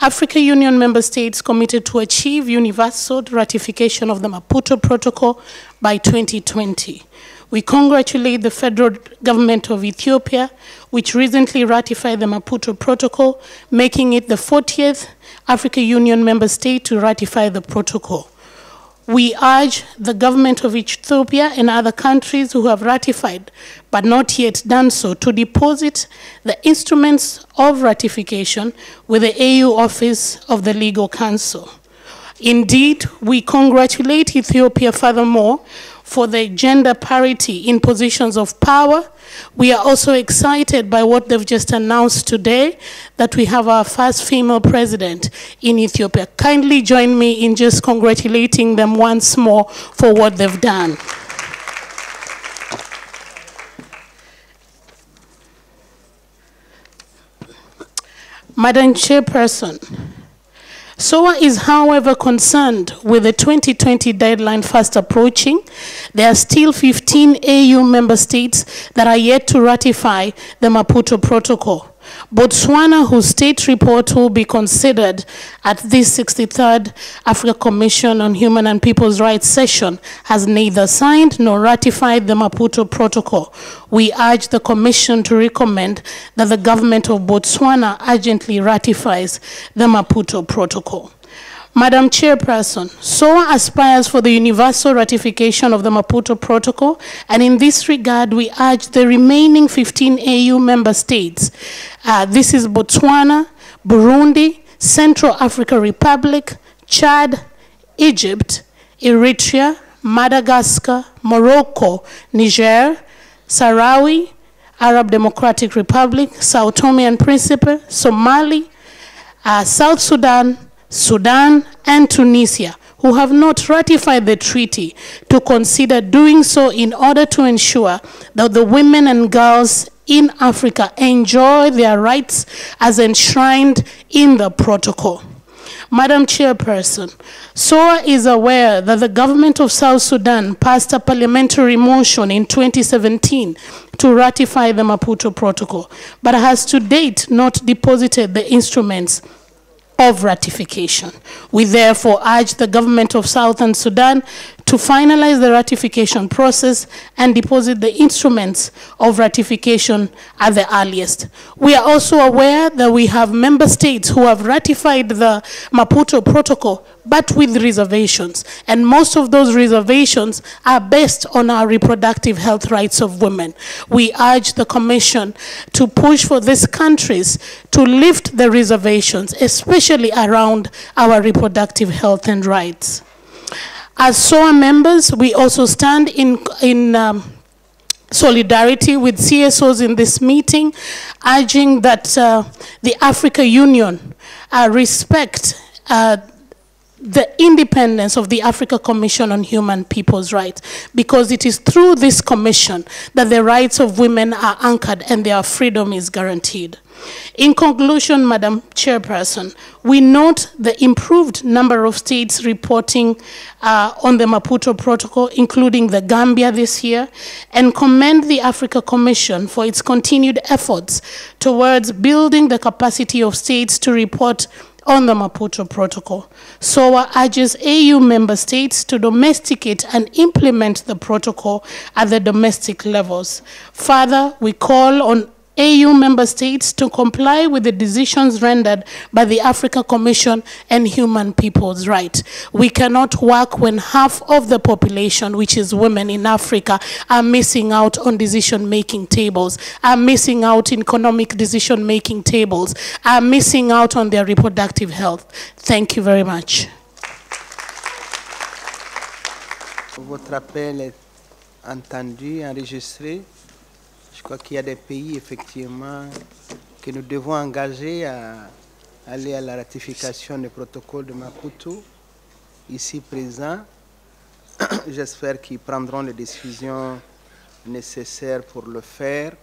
African Union member states committed to achieve universal ratification of the Maputo Protocol by 2020. We congratulate the federal government of Ethiopia, which recently ratified the Maputo Protocol, making it the 40th African Union member state to ratify the protocol. We urge the government of Ethiopia and other countries who have ratified but not yet done so to deposit the instruments of ratification with the AU Office of the Legal Counsel. Indeed, we congratulate Ethiopia furthermore for the gender parity in positions of power. We are also excited by what they've just announced today, that we have our first female president in Ethiopia. Kindly join me in just congratulating them once more for what they've done. Madam Chairperson, SOA is, however, concerned with the 2020 deadline fast approaching. There are still 15 AU member states that are yet to ratify the Maputo Protocol. Botswana, whose state report will be considered at this 63rd Africa Commission on Human and People's Rights session, has neither signed nor ratified the Maputo Protocol. We urge the Commission to recommend that the government of Botswana urgently ratifies the Maputo Protocol. Madam Chairperson, SOA aspires for the universal ratification of the Maputo Protocol, and in this regard, we urge the remaining 15 AU member states. This is Botswana, Burundi, Central African Republic, Chad, Egypt, Eritrea, Madagascar, Morocco, Niger, Sahrawi, Arab Democratic Republic, Sao Tome and Principe, Somali, South Sudan, Sudan, and Tunisia, who have not ratified the treaty, to consider doing so in order to ensure that the women and girls in Africa enjoy their rights as enshrined in the protocol. Madam Chairperson, SOA is aware that the government of South Sudan passed a parliamentary motion in 2017 to ratify the Maputo Protocol, but has to date not deposited the instruments of ratification. We therefore urge the government of Southern Sudan to finalize the ratification process and deposit the instruments of ratification at the earliest. We are also aware that we have member states who have ratified the Maputo Protocol, but with reservations, and most of those reservations are based on our reproductive health rights of women. We urge the Commission to push for these countries to lift the reservations, especially around our reproductive health and rights. As SOA members, we also stand in solidarity with CSOs in this meeting, urging that the African Union respect the independence of the Africa Commission on Human People's Rights, because it is through this commission that the rights of women are anchored and their freedom is guaranteed. In conclusion, Madam Chairperson, we note the improved number of states reporting on the Maputo Protocol, including the Gambia this year, and commend the Africa Commission for its continued efforts towards building the capacity of states to report on the Maputo Protocol. SOA urges AU member states to domesticate and implement the protocol at the domestic levels. Further, we call on AU member states to comply with the decisions rendered by the Africa Commission on Human People's Rights. We cannot work when half of the population, which is women in Africa, are missing out on decision-making tables, are missing out in economic decision-making tables, are missing out on their reproductive health. Thank you very much. Votre appel est entendu, enregistré. Je crois qu'il y a des pays, effectivement, que nous devons engager à aller à la ratification du protocole de Maputo, ici présent. J'espère qu'ils prendront les décisions nécessaires pour le faire.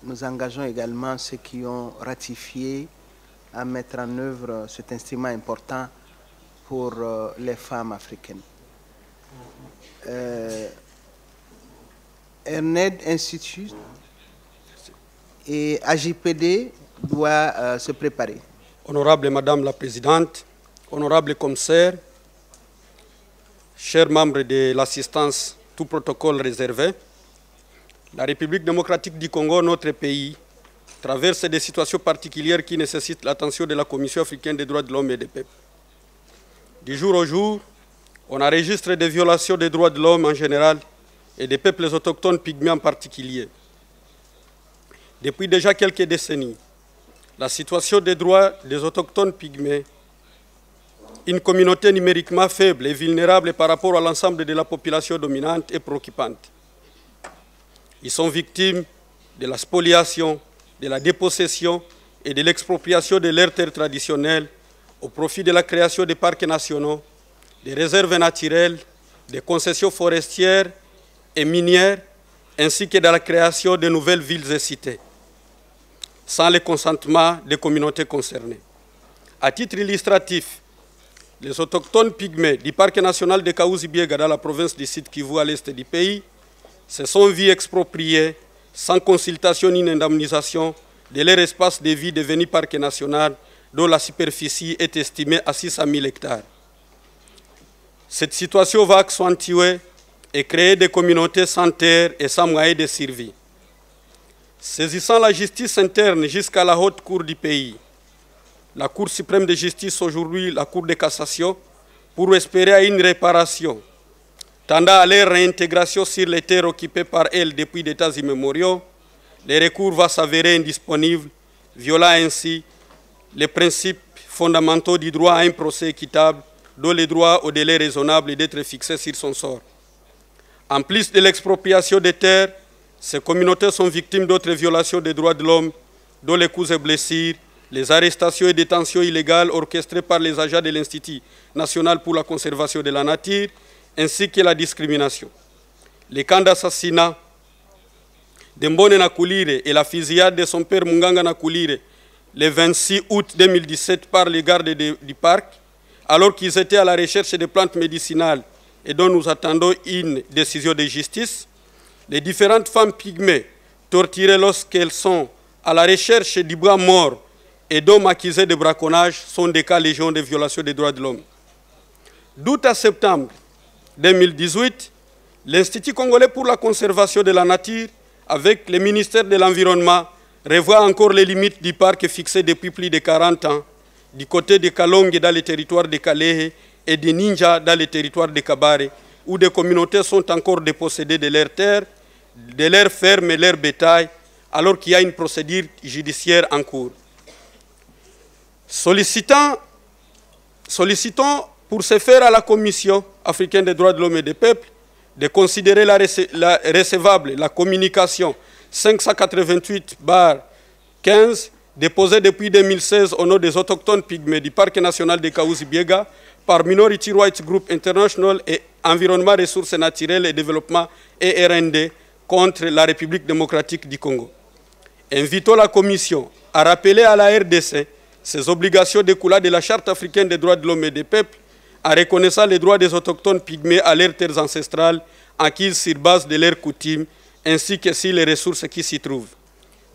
Nous engageons également ceux qui ont ratifié à mettre en œuvre cet instrument important pour les femmes africaines. ERNED Institute et AJPD doit se préparer. Honorable Madame la Présidente, honorable commissaire, chers membres de l'assistance, tout protocole réservé, la République démocratique du Congo, notre pays, traverse des situations particulières qui nécessitent l'attention de la Commission africaine des droits de l'homme et des peuples. Du jour au jour, on enregistre des violations des droits de l'homme en général et des peuples autochtones pygmées en particulier. Depuis déjà quelques décennies, la situation des droits des autochtones pygmées une communauté numériquement faible et vulnérable par rapport à l'ensemble de la population dominante est préoccupante. Ils sont victimes de la spoliation, de la dépossession et de l'expropriation de leurs terres traditionnelles au profit de la création des parcs nationaux, des réserves naturelles, des concessions forestières et minières, ainsi que de la création de nouvelles villes et cités, sans le consentement des communautés concernées. À titre illustratif, les autochtones pygmées du parc national de Kahuzi-Biega dans la province du Sud Kivu à l'est du pays se sont vus expropriés sans consultation ni indemnisation de leur espace de vie devenu parc national dont la superficie est estimée à 600 000 hectares. Cette situation va accentuer et créer des communautés sans terre et sans moyens de survie. Saisissant la justice interne jusqu'à la haute cour du pays, la Cour suprême de justice, aujourd'hui la Cour de cassation, pour espérer à une réparation, tendant à leur réintégration sur les terres occupées par elles depuis des temps immémoriaux, les recours vont s'avérer indisponibles, violant ainsi les principes fondamentaux du droit à un procès équitable, dont le droit au délai raisonnable est d'être fixé sur son sort. En plus de l'expropriation des terres, ces communautés sont victimes d'autres violations des droits de l'homme, dont les coups et blessures, les arrestations et détentions illégales orchestrées par les agents de l'Institut national pour la conservation de la nature, ainsi que la discrimination. Les camps d'assassinat de Mbone Nakulire et la fusillade de son père Munganga Nakulire le 26 août 2017 par les gardes du parc, alors qu'ils étaient à la recherche de plantes médicinales et dont nous attendons une décision de justice, les différentes femmes pygmées torturées lorsqu'elles sont à la recherche du bras mort et d'hommes accusés de braconnage sont des cas légion de violation des droits de l'homme. D'août à septembre 2018, l'Institut congolais pour la conservation de la nature, avec le ministère de l'Environnement, revoit encore les limites du parc fixées depuis plus de 40 ans, du côté de Kalongue dans le territoire de Kalehe et de Ninja dans le territoire de Kabare, où des communautés sont encore dépossédées de leurs terres, de leurs fermes et leurs bétail, alors qu'il y a une procédure judiciaire en cours. Sollicitons pour ce faire à la Commission africaine des droits de l'homme et des peuples de considérer recevable la communication 588/15 déposée depuis 2016 au nom des autochtones pygmées du parc national de Kahuzi-Biega par Minority Rights Group International et Environnement, Ressources naturelles et Développement ERND contre la République démocratique du Congo. Invitons la Commission à rappeler à la RDC ses obligations découlant de la Charte africaine des droits de l'homme et des peuples en reconnaissant les droits des autochtones pygmées à leurs terres ancestrales acquises sur base de leurs coutumes ainsi que sur les ressources qui s'y trouvent.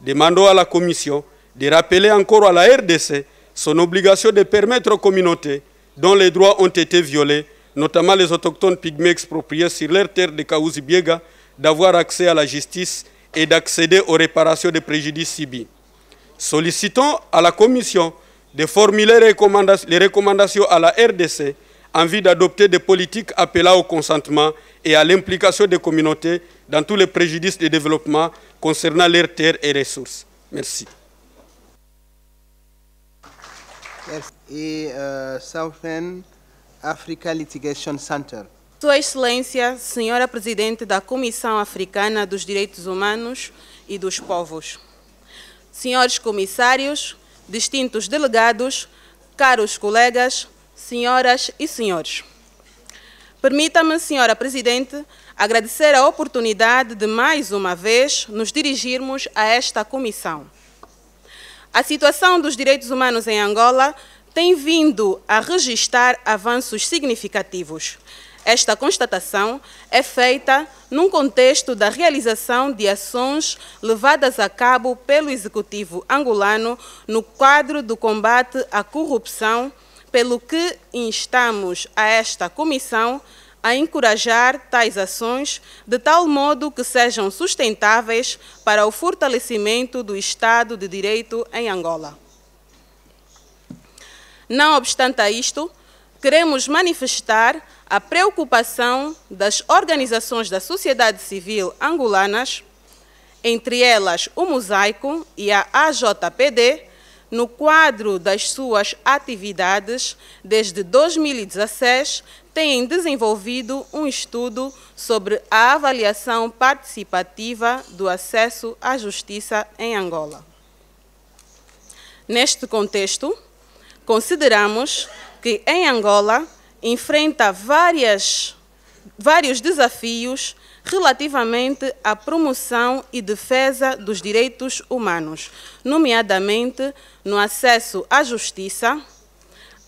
Demandons à la Commission de rappeler encore à la RDC son obligation de permettre aux communautés dont les droits ont été violés, notamment les autochtones pygmées expropriés sur leurs terres de Kahuzi-Biega, d'avoir accès à la justice et d'accéder aux réparations des préjudices subis. Sollicitons à la Commission de formuler les recommandations à la RDC en vue d'adopter des politiques appelant au consentement et à l'implication des communautés dans tous les préjudices de développement concernant leurs terres et ressources. Merci. Et Southern Africa Litigation Center. Sua Excelência, Senhora Presidente da Comissão Africana dos Direitos Humanos e dos Povos, senhores comissários, distintos delegados, caros colegas, senhoras e senhores. Permita-me, Senhora Presidente, agradecer a oportunidade de mais uma vez nos dirigirmos a esta comissão. A situação dos direitos humanos em Angola tem vindo a registrar avanços significativos. Esta constatação é feita num contexto da realização de ações levadas a cabo pelo Executivo angolano no quadro do combate à corrupção, pelo que instamos a esta comissão a encorajar tais ações de tal modo que sejam sustentáveis para o fortalecimento do Estado de Direito em Angola. Não obstante a isto, queremos manifestar a preocupação das organizações da sociedade civil angolanas, entre elas o Mosaico e a AJPD, no quadro das suas atividades, desde 2016, têm desenvolvido um estudo sobre a avaliação participativa do acesso à justiça em Angola. Neste contexto, consideramos que em Angola enfrenta vários desafios relativamente à promoção e defesa dos direitos humanos, nomeadamente no acesso à justiça.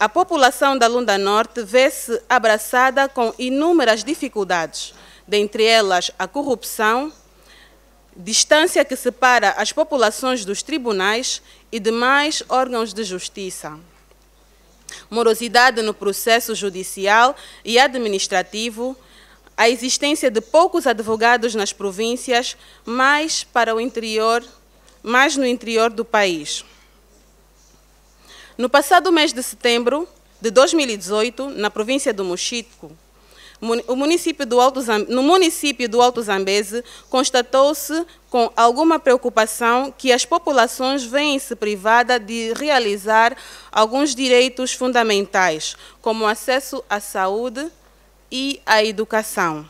A população da Lunda Norte vê-se abraçada com inúmeras dificuldades, dentre elas a corrupção, distância que separa as populações dos tribunais e demais órgãos de justiça, morosidade no processo judicial e administrativo, a existência de poucos advogados nas províncias, mais no interior do país. No passado mês de setembro de 2018, na província do Mochico, no município do Alto Zambeze, constatou-se com alguma preocupação que as populações veem-se privadas de realizar alguns direitos fundamentais, como o acesso à saúde e à educação.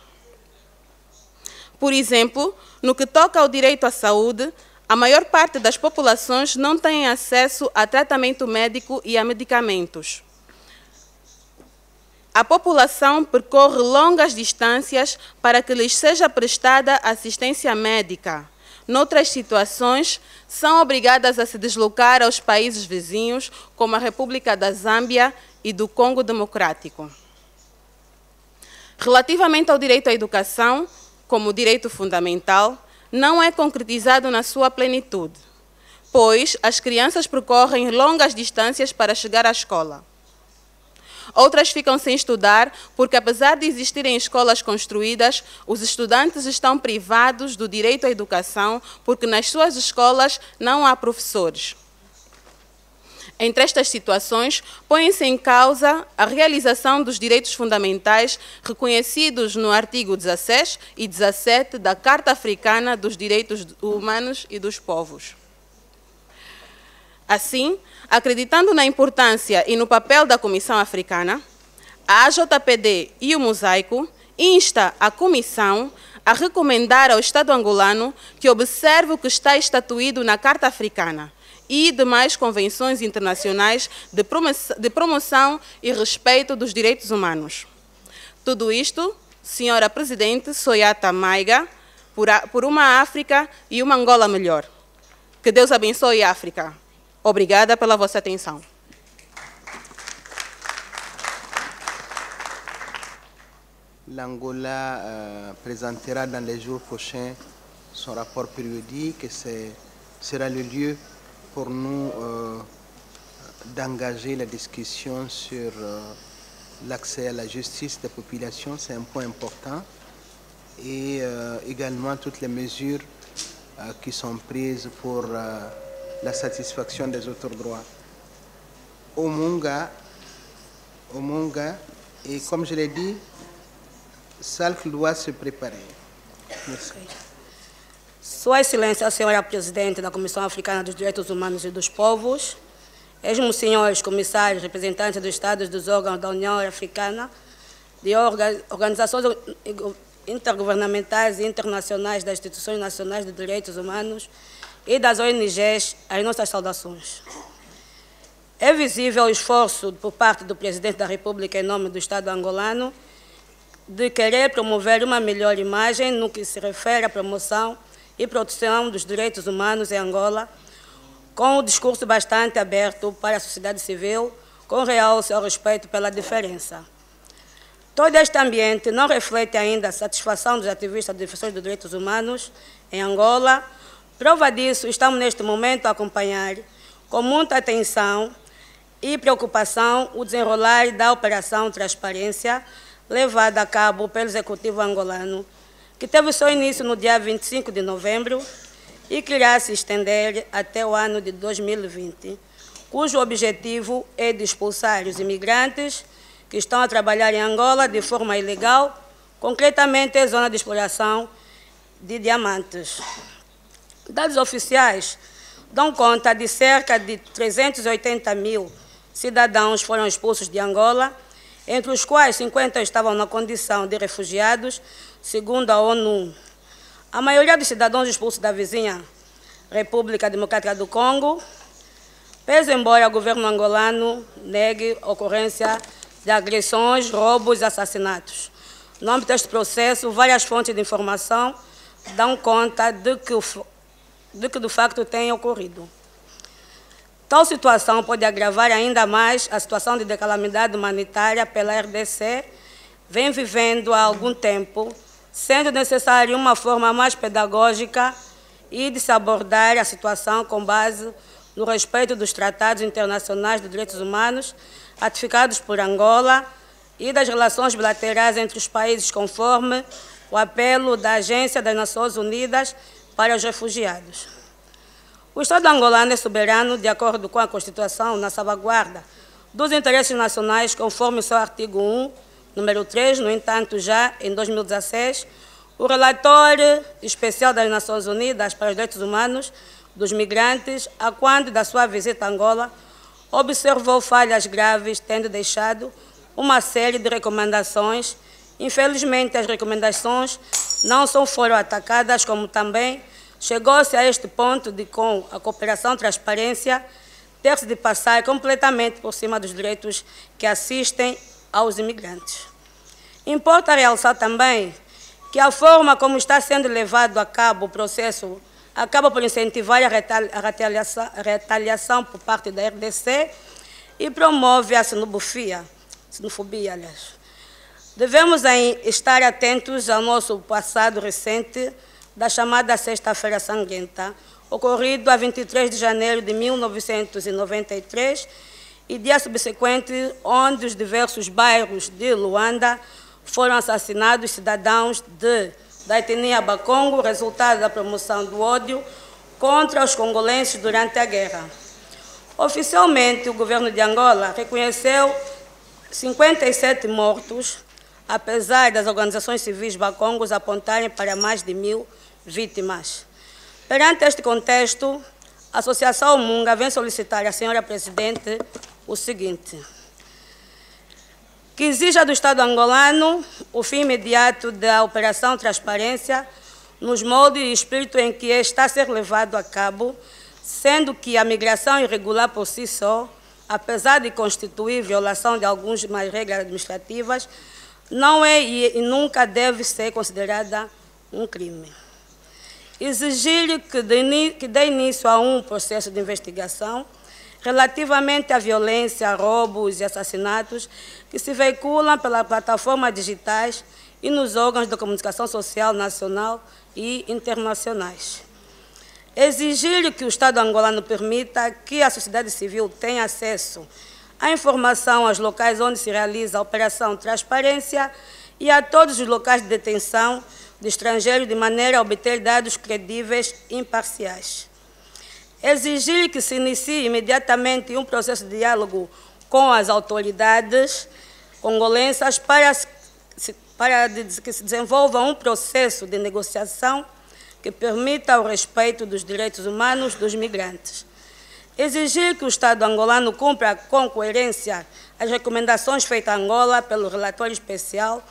Por exemplo, no que toca ao direito à saúde, a maior parte das populações não tem acesso a tratamento médico e a medicamentos. A população percorre longas distâncias para que lhes seja prestada assistência médica. Noutras situações, são obrigadas a se deslocar aos países vizinhos, como a República da Zâmbia e do Congo Democrático. Relativamente ao direito à educação, como direito fundamental, não é concretizado na sua plenitude, pois as crianças percorrem longas distâncias para chegar à escola. Outras ficam sem estudar porque, apesar de existirem escolas construídas, os estudantes estão privados do direito à educação porque nas suas escolas não há professores. Entre estas situações, põe-se em causa a realização dos direitos fundamentais reconhecidos no artigo 16 e 17 da Carta Africana dos Direitos Humanos e dos Povos. Assim, acreditando na importância e no papel da Comissão Africana, a AJPD e o Mosaico insta a Comissão a recomendar ao Estado angolano que observe o que está estatuído na Carta Africana e demais convenções internacionais de promoção e respeito dos direitos humanos. Tudo isto, Senhora Presidente Soyata Maiga, por uma África e uma Angola melhor. Que Deus abençoe a África. Obrigada pela vossa atenção. L'Angola présentera dans les jours prochains son rapport périodique et sera le lieu pour nous d'engager la discussion sur l'accès à la justice des populations. C'est un point important. Et également toutes les mesures qui sont prises pour la satisfaction des autres droits. Omunga, et comme je l'ai dit, SALC doit se préparer. Merci. Sua Excelência, a Senhora Presidente da Comissão Africana dos Direitos Humanos e dos Povos, mesmos senhores comissários, representantes dos Estados dos órgãos da União Africana, de organizações intergovernamentais e internacionais das instituições nacionais de direitos humanos e das ONGs, as nossas saudações. É visível o esforço por parte do Presidente da República em nome do Estado angolano de querer promover uma melhor imagem no que se refere à promoção e proteção dos direitos humanos em Angola, com um discurso bastante aberto para a sociedade civil, com realce ao respeito pela diferença. Todo este ambiente não reflete ainda a satisfação dos ativistas e defensores dos direitos humanos em Angola. Prova disso, estamos neste momento a acompanhar com muita atenção e preocupação o desenrolar da Operação Transparência, levada a cabo pelo Executivo angolano, que teve seu início no dia 25 de novembro e que irá se estender até o ano de 2020, cujo objetivo é de expulsar os imigrantes que estão a trabalhar em Angola de forma ilegal, concretamente a zona de exploração de diamantes. Dados oficiais dão conta de cerca de 380 mil cidadãos foram expulsos de Angola, entre os quais 50 estavam na condição de refugiados, segundo a ONU. A maioria dos cidadãos expulsos da vizinha República Democrática do Congo, pese embora o governo angolano negue a ocorrência de agressões, roubos e assassinatos. No âmbito deste processo, várias fontes de informação dão conta de que do facto tem ocorrido. Tal situação pode agravar ainda mais a situação de calamidade humanitária pela RDC, vem vivendo há algum tempo, sendo necessária uma forma mais pedagógica e de se abordar a situação com base no respeito dos tratados internacionais de direitos humanos ratificados por Angola e das relações bilaterais entre os países, conforme o apelo da Agência das Nações Unidas para os Refugiados. O Estado angolano é soberano, de acordo com a Constituição, na salvaguarda dos interesses nacionais, conforme o seu artigo 1, número 3. No entanto, já em 2016, o relator especial das Nações Unidas para os Direitos Humanos dos Migrantes, a quando da sua visita a Angola, observou falhas graves, tendo deixado uma série de recomendações. Infelizmente, as recomendações não só foram atacadas, como também chegou-se a este ponto de, com a cooperação e transparência, ter-se de passar completamente por cima dos direitos que assistem aos imigrantes. Importa realçar também que a forma como está sendo levado a cabo o processo acaba por incentivar a retaliação por parte da RDC e promove a xenofobia, aliás. Devemos estar atentos ao nosso passado recente da chamada Sexta-feira Sangrenta, ocorrido a 23 de janeiro de 1993, e dia subsequente, onde os diversos bairros de Luanda foram assassinados cidadãos da etnia Bakongo, resultado da promoção do ódio contra os congolenses durante a guerra. Oficialmente, o governo de Angola reconheceu 57 mortos, apesar das organizações civis bakongos apontarem para mais de 1.000 vítimas. Perante este contexto, a Associação Munga vem solicitar à senhora Presidente o seguinte: que exija do Estado angolano o fim imediato da Operação Transparência, nos moldes e espírito em que está a ser levado a cabo, sendo que a migração irregular por si só, apesar de constituir violação de algumas regras administrativas, não é e nunca deve ser considerada um crime. Exigir que dê início a um processo de investigação relativamente à violência, roubos e assassinatos que se veiculam pelas plataformas digitais e nos órgãos de comunicação social nacional e internacionais. Exigir que o Estado angolano permita que a sociedade civil tenha acesso à informação aos locais onde se realiza a Operação Transparência e a todos os locais de detenção de estrangeiros, de maneira a obter dados credíveis e imparciais. Exigir que se inicie imediatamente um processo de diálogo com as autoridades congolesas para que se desenvolva um processo de negociação que permita o respeito dos direitos humanos dos migrantes. Exigir que o Estado angolano cumpra com coerência as recomendações feitas a Angola pelo relatório especial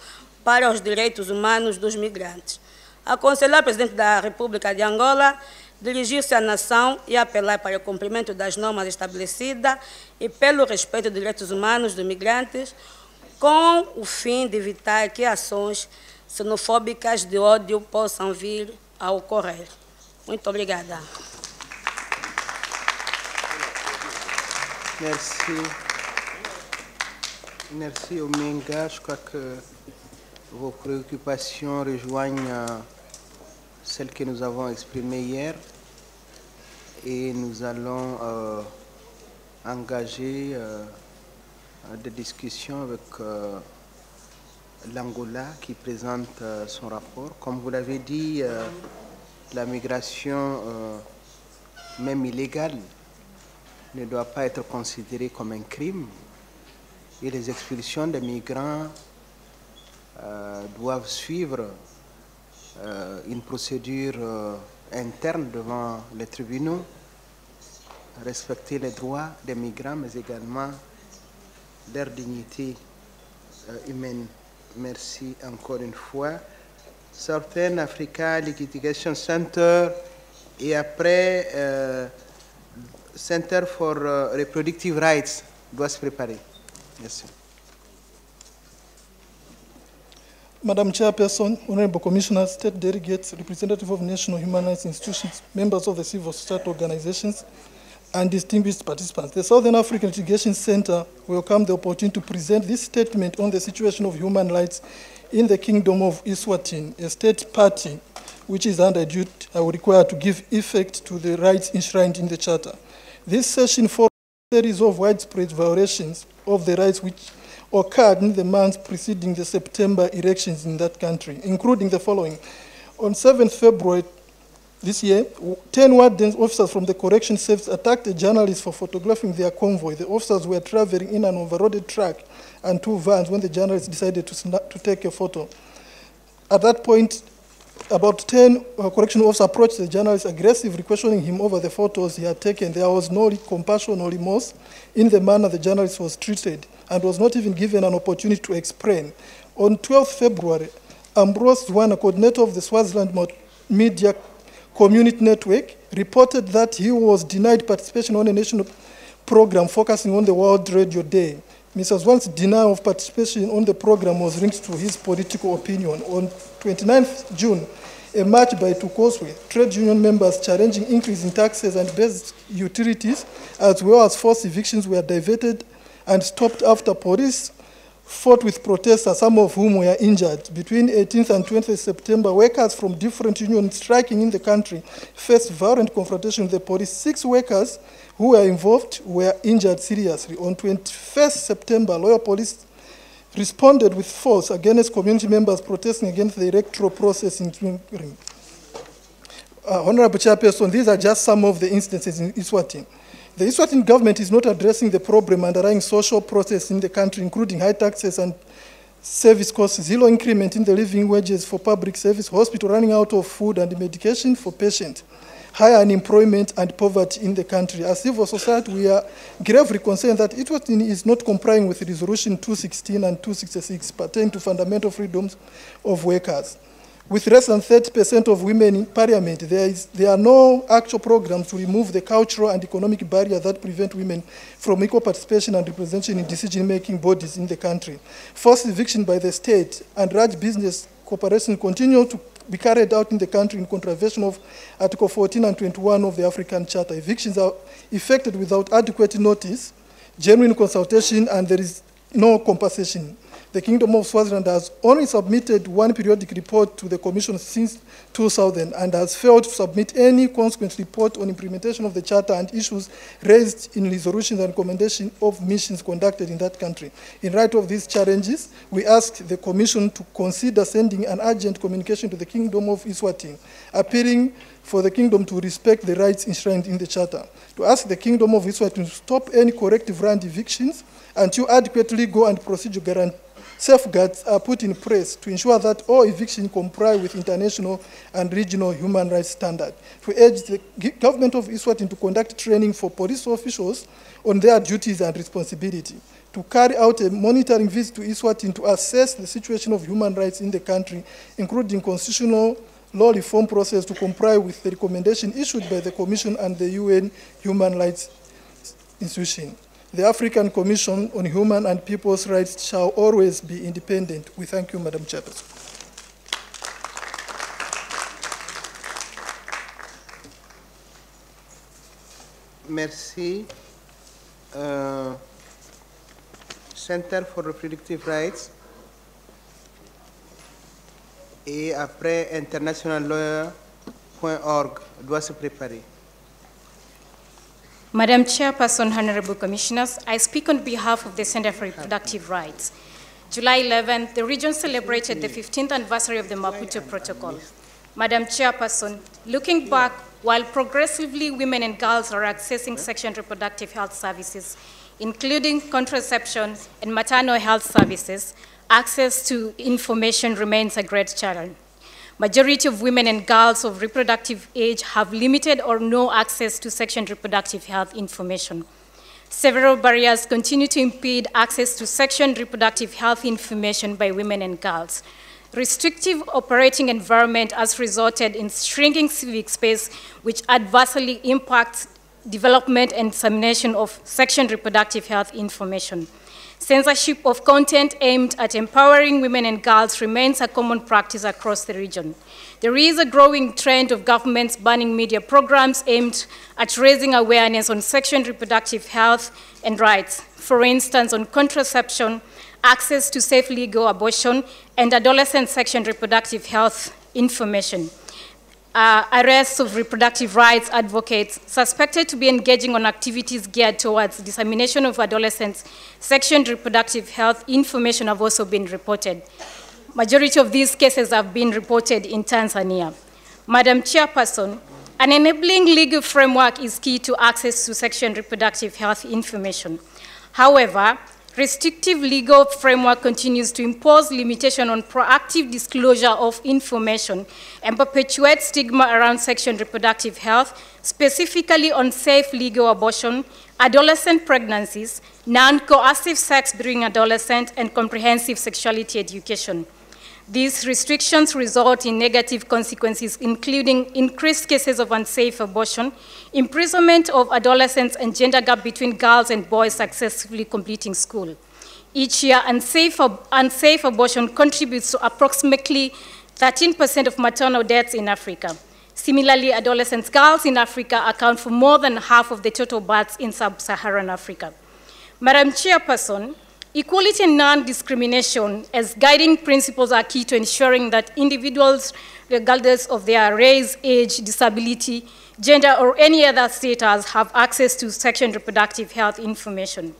para os direitos humanos dos migrantes. Aconselhar o Presidente da República de Angola dirigir-se à nação e apelar para o cumprimento das normas estabelecidas e pelo respeito dos direitos humanos dos migrantes, com o fim de evitar que ações xenofóbicas de ódio possam vir a ocorrer. Muito obrigada. Merci Omenga. Je crois que vos préoccupations rejoignent celles que nous avons exprimées hier et nous allons engager des discussions avec l'Angola qui présente son rapport. Comme vous l'avez dit, la migration, même illégale, ne doit pas être considérée comme un crime et les expulsions des migrants doivent suivre une procédure interne devant les tribunaux respecter les droits des migrants, mais également leur dignité humaine. Merci encore une fois. Southern Africa Litigation Center et après Center for Reproductive Rights doit se préparer. Merci. Madam Chairperson, Honorable Commissioners, State Delegates, representatives of national human rights institutions, members of the civil society organizations, and distinguished participants. The Southern African Litigation Center welcomes the opportunity to present this statement on the situation of human rights in the Kingdom of Eswatini, a state party which is under duty required to give effect to the rights enshrined in the Charter. This session follows a series of widespread violations of the rights which occurred in the months preceding the September elections in that country, including the following. On 7th February this year, 10 wardens officers from the correction service attacked a journalist for photographing their convoy. The officers were traveling in an overloaded truck and 2 vans when the journalist decided to take a photo. At that point, about 10 correction officers approached the journalist, aggressively questioning him over the photos he had taken. There was no compassion or remorse in the manner the journalist was treated and was not even given an opportunity to explain. On 12th February, Ambrose Zwana, coordinator of the Swaziland Media Community Network, reported that he was denied participation on a national program focusing on the World Radio Day. Mr. Zwan's denial of participation on the program was linked to his political opinion. On 29th June, a march by Tukoswe, trade union members challenging increase in taxes and basic utilities, as well as forced evictions, were diverted and stopped after police fought with protesters, some of whom were injured. Between 18th and 20th September, workers from different unions striking in the country faced violent confrontation with the police. 6 workers who were involved were injured seriously. On 21st September, loyal police responded with force against community members protesting against the electoral process in Twinkling. Honorable Chairperson, these are just some of the instances in Eswatini. The Eswatini government is not addressing the problem underlying social process in the country, including high taxes and service costs, zero increment in the living wages for public service, hospital running out of food and medication for patients, high unemployment and poverty in the country. As civil society, we are gravely concerned that Eswatini is not complying with Resolution 216 and 266 pertaining to fundamental freedoms of workers. With less than 30% of women in parliament, there are no actual programs to remove the cultural and economic barriers that prevent women from equal participation and representation in decision-making bodies in the country. Forced eviction by the state and large business corporations continue to be carried out in the country in contravention of Article 14 and 21 of the African Charter. Evictions are effected without adequate notice, genuine consultation, and there is no compensation. The Kingdom of Swaziland has only submitted one periodic report to the Commission since 2000 and has failed to submit any consequent report on implementation of the Charter and issues raised in resolutions and recommendations of missions conducted in that country. In light of these challenges, we ask the Commission to consider sending an urgent communication to the Kingdom of Eswatini, appealing for the Kingdom to respect the rights enshrined in the Charter, to ask the Kingdom of Eswatini to stop any corrective land evictions until adequate legal and procedural safeguards are put in place to ensure that all evictions comply with international and regional human rights standards. We urge the government of Eswatini to conduct training for police officials on their duties and responsibility, to carry out a monitoring visit to Eswatini to assess the situation of human rights in the country, including constitutional law reform process to comply with the recommendation issued by the Commission and the UN Human Rights Institution. The African Commission on Human and People's Rights shall always be independent. We thank you, Madam Chairperson. Merci. Center for Reproductive Rights. Et après, internationallawyer.org doit se préparer. Madam Chairperson, Honorable Commissioners, I speak on behalf of the Center for Reproductive Rights. July 11th, the region celebrated the 15th anniversary of the Maputo Protocol. Madam Chairperson, looking back, while progressively women and girls are accessing sexual and reproductive health services, including contraception and maternal health services, access to information remains a great challenge. Majority of women and girls of reproductive age have limited or no access to sexual and reproductive health information. Several barriers continue to impede access to sexual and reproductive health information by women and girls. Restrictive operating environment has resulted in shrinking civic space, which adversely impacts development and dissemination of sexual and reproductive health information. Censorship of content aimed at empowering women and girls remains a common practice across the region. There is a growing trend of governments banning media programs aimed at raising awareness on sexual and reproductive health and rights, for instance, on contraception, access to safe legal abortion, and adolescent sexual and reproductive health information. Arrests of reproductive rights advocates suspected to be engaging on activities geared towards dissemination of adolescents' sexual and reproductive health information have also been reported. Majority of these cases have been reported in Tanzania. Madam Chairperson, an enabling legal framework is key to access to sexual and reproductive health information. However, restrictive legal framework continues to impose limitation on proactive disclosure of information and perpetuate stigma around sexual and reproductive health, specifically on safe legal abortion, adolescent pregnancies, non-coercive sex during adolescence, and comprehensive sexuality education. These restrictions result in negative consequences, including increased cases of unsafe abortion, imprisonment of adolescents, and gender gap between girls and boys successfully completing school. Each year, unsafe abortion contributes to approximately 13% of maternal deaths in Africa. Similarly, adolescent girls in Africa account for more than half of the total births in sub-Saharan Africa. Madam Chairperson, equality and non-discrimination as guiding principles are key to ensuring that individuals, regardless of their race, age, disability, gender, or any other status, have access to sexual and reproductive health information.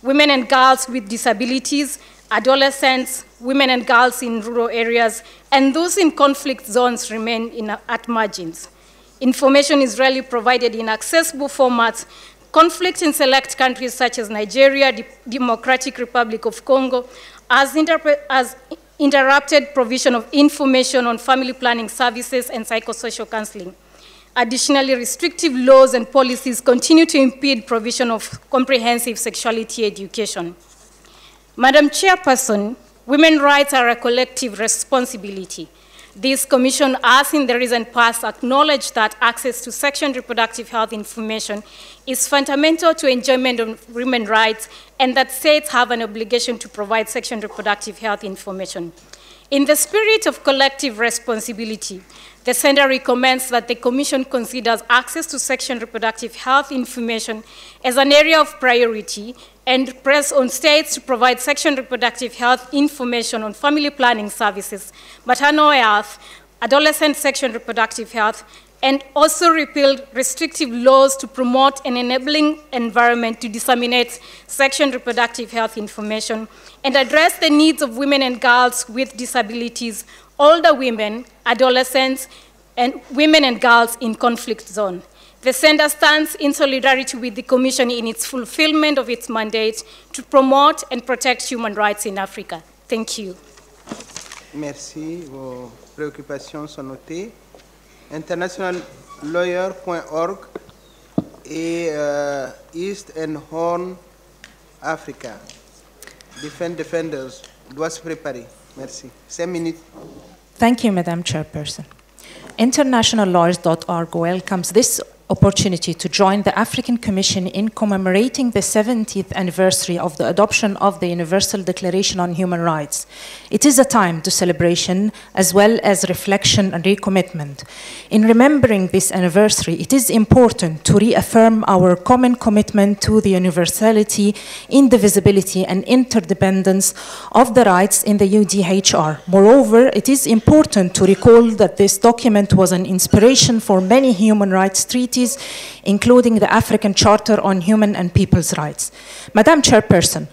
Women and girls with disabilities, adolescents, women and girls in rural areas, and those in conflict zones remain at margins. Information is rarely provided in accessible formats. Conflict in select countries such as Nigeria, Democratic Republic of Congo, has interrupted provision of information on family planning services and psychosocial counseling. Additionally, restrictive laws and policies continue to impede provision of comprehensive sexuality education. Madam Chairperson, women's rights are a collective responsibility. This commission has in the recent past acknowledged that access to sexual and reproductive health information is fundamental to enjoyment of women's rights and that states have an obligation to provide sexual and reproductive health information. In the spirit of collective responsibility, the Center recommends that the Commission considers access to sexual and reproductive health information as an area of priority and press on states to provide sexual and reproductive health information on family planning services, maternal health, adolescent sexual and reproductive health, and also repealed restrictive laws to promote an enabling environment to disseminate sexual and reproductive health information and address the needs of women and girls with disabilities, older women, adolescents, and women and girls in conflict zone. The Center stands in solidarity with the Commission in its fulfillment of its mandate to promote and protect human rights in Africa. Thank you. Merci. Vos préoccupations sont notées. Internationallawyer.org et East and Horn Africa. Defenders doit se préparer. Merci. 5 minutes. Thank you, Madam Chairperson. Internationallawyers.org welcomes this opportunity to join the African Commission in commemorating the 70th anniversary of the adoption of the Universal Declaration on Human Rights. It is a time to celebration as well as reflection and recommitment. In remembering this anniversary, it is important to reaffirm our common commitment to the universality, indivisibility, and interdependence of the rights in the UDHR. Moreover, it is important to recall that this document was an inspiration for many human rights treaties, including the African Charter on Human and People's Rights. Madam Chairperson,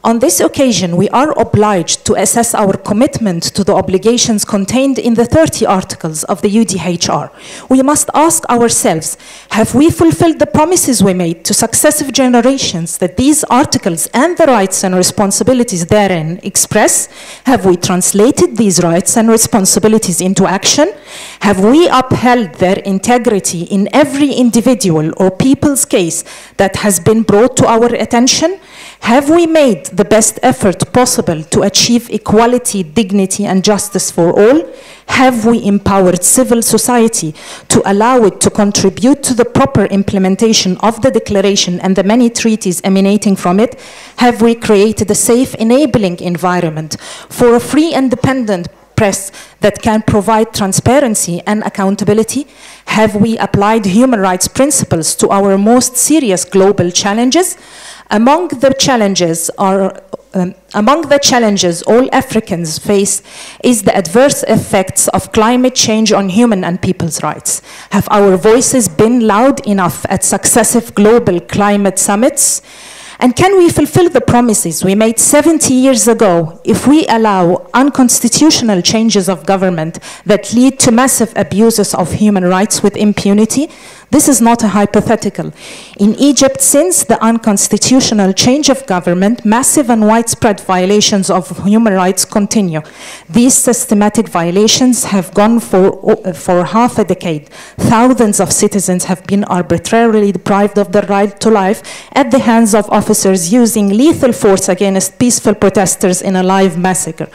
On this occasion, we are obliged to assess our commitment to the obligations contained in the 30 articles of the UDHR. We must ask ourselves, have we fulfilled the promises we made to successive generations that these articles and the rights and responsibilities therein express? Have we translated these rights and responsibilities into action? Have we upheld their integrity in every individual or people's case that has been brought to our attention? Have we made the best effort possible to achieve equality, dignity, and justice for all? Have we empowered civil society to allow it to contribute to the proper implementation of the declaration and the many treaties emanating from it? Have we created a safe, enabling environment for a free, independent press that can provide transparency and accountability? Have we applied human rights principles to our most serious global challenges? Among the challenges all Africans face is the adverse effects of climate change on human and people's rights. Have our voices been loud enough at successive global climate summits? And can we fulfill the promises we made 70 years ago if we allow unconstitutional changes of government that lead to massive abuses of human rights with impunity? This is not a hypothetical. In Egypt, since the unconstitutional change of government, massive and widespread violations of human rights continue. These systematic violations have gone for half a decade. Thousands of citizens have been arbitrarily deprived of their right to life at the hands of officers using lethal force against peaceful protesters in a live massacre.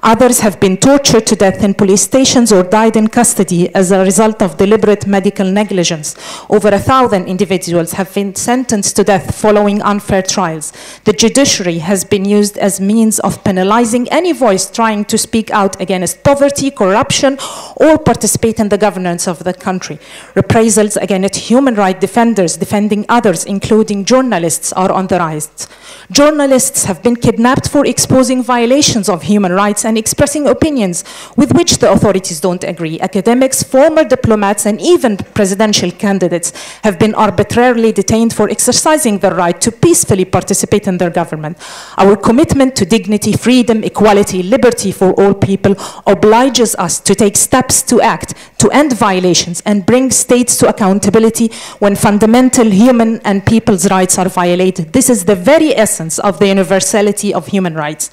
Others have been tortured to death in police stations or died in custody as a result of deliberate medical negligence. Over 1,000 individuals have been sentenced to death following unfair trials. The judiciary has been used as means of penalizing any voice trying to speak out against poverty, corruption, or participate in the governance of the country. Reprisals against human rights defenders defending others, including journalists, are on the rise. Journalists have been kidnapped for exposing violations of human rights and expressing opinions with which the authorities don't agree. Academics, former diplomats, and even presidential candidates have been arbitrarily detained for exercising their right to peacefully participate in their government. Our commitment to dignity, freedom, equality, liberty for all people obliges us to take steps to act, to end violations, and bring states to accountability when fundamental human and people's rights are violated. This is the very essence of the universality of human rights.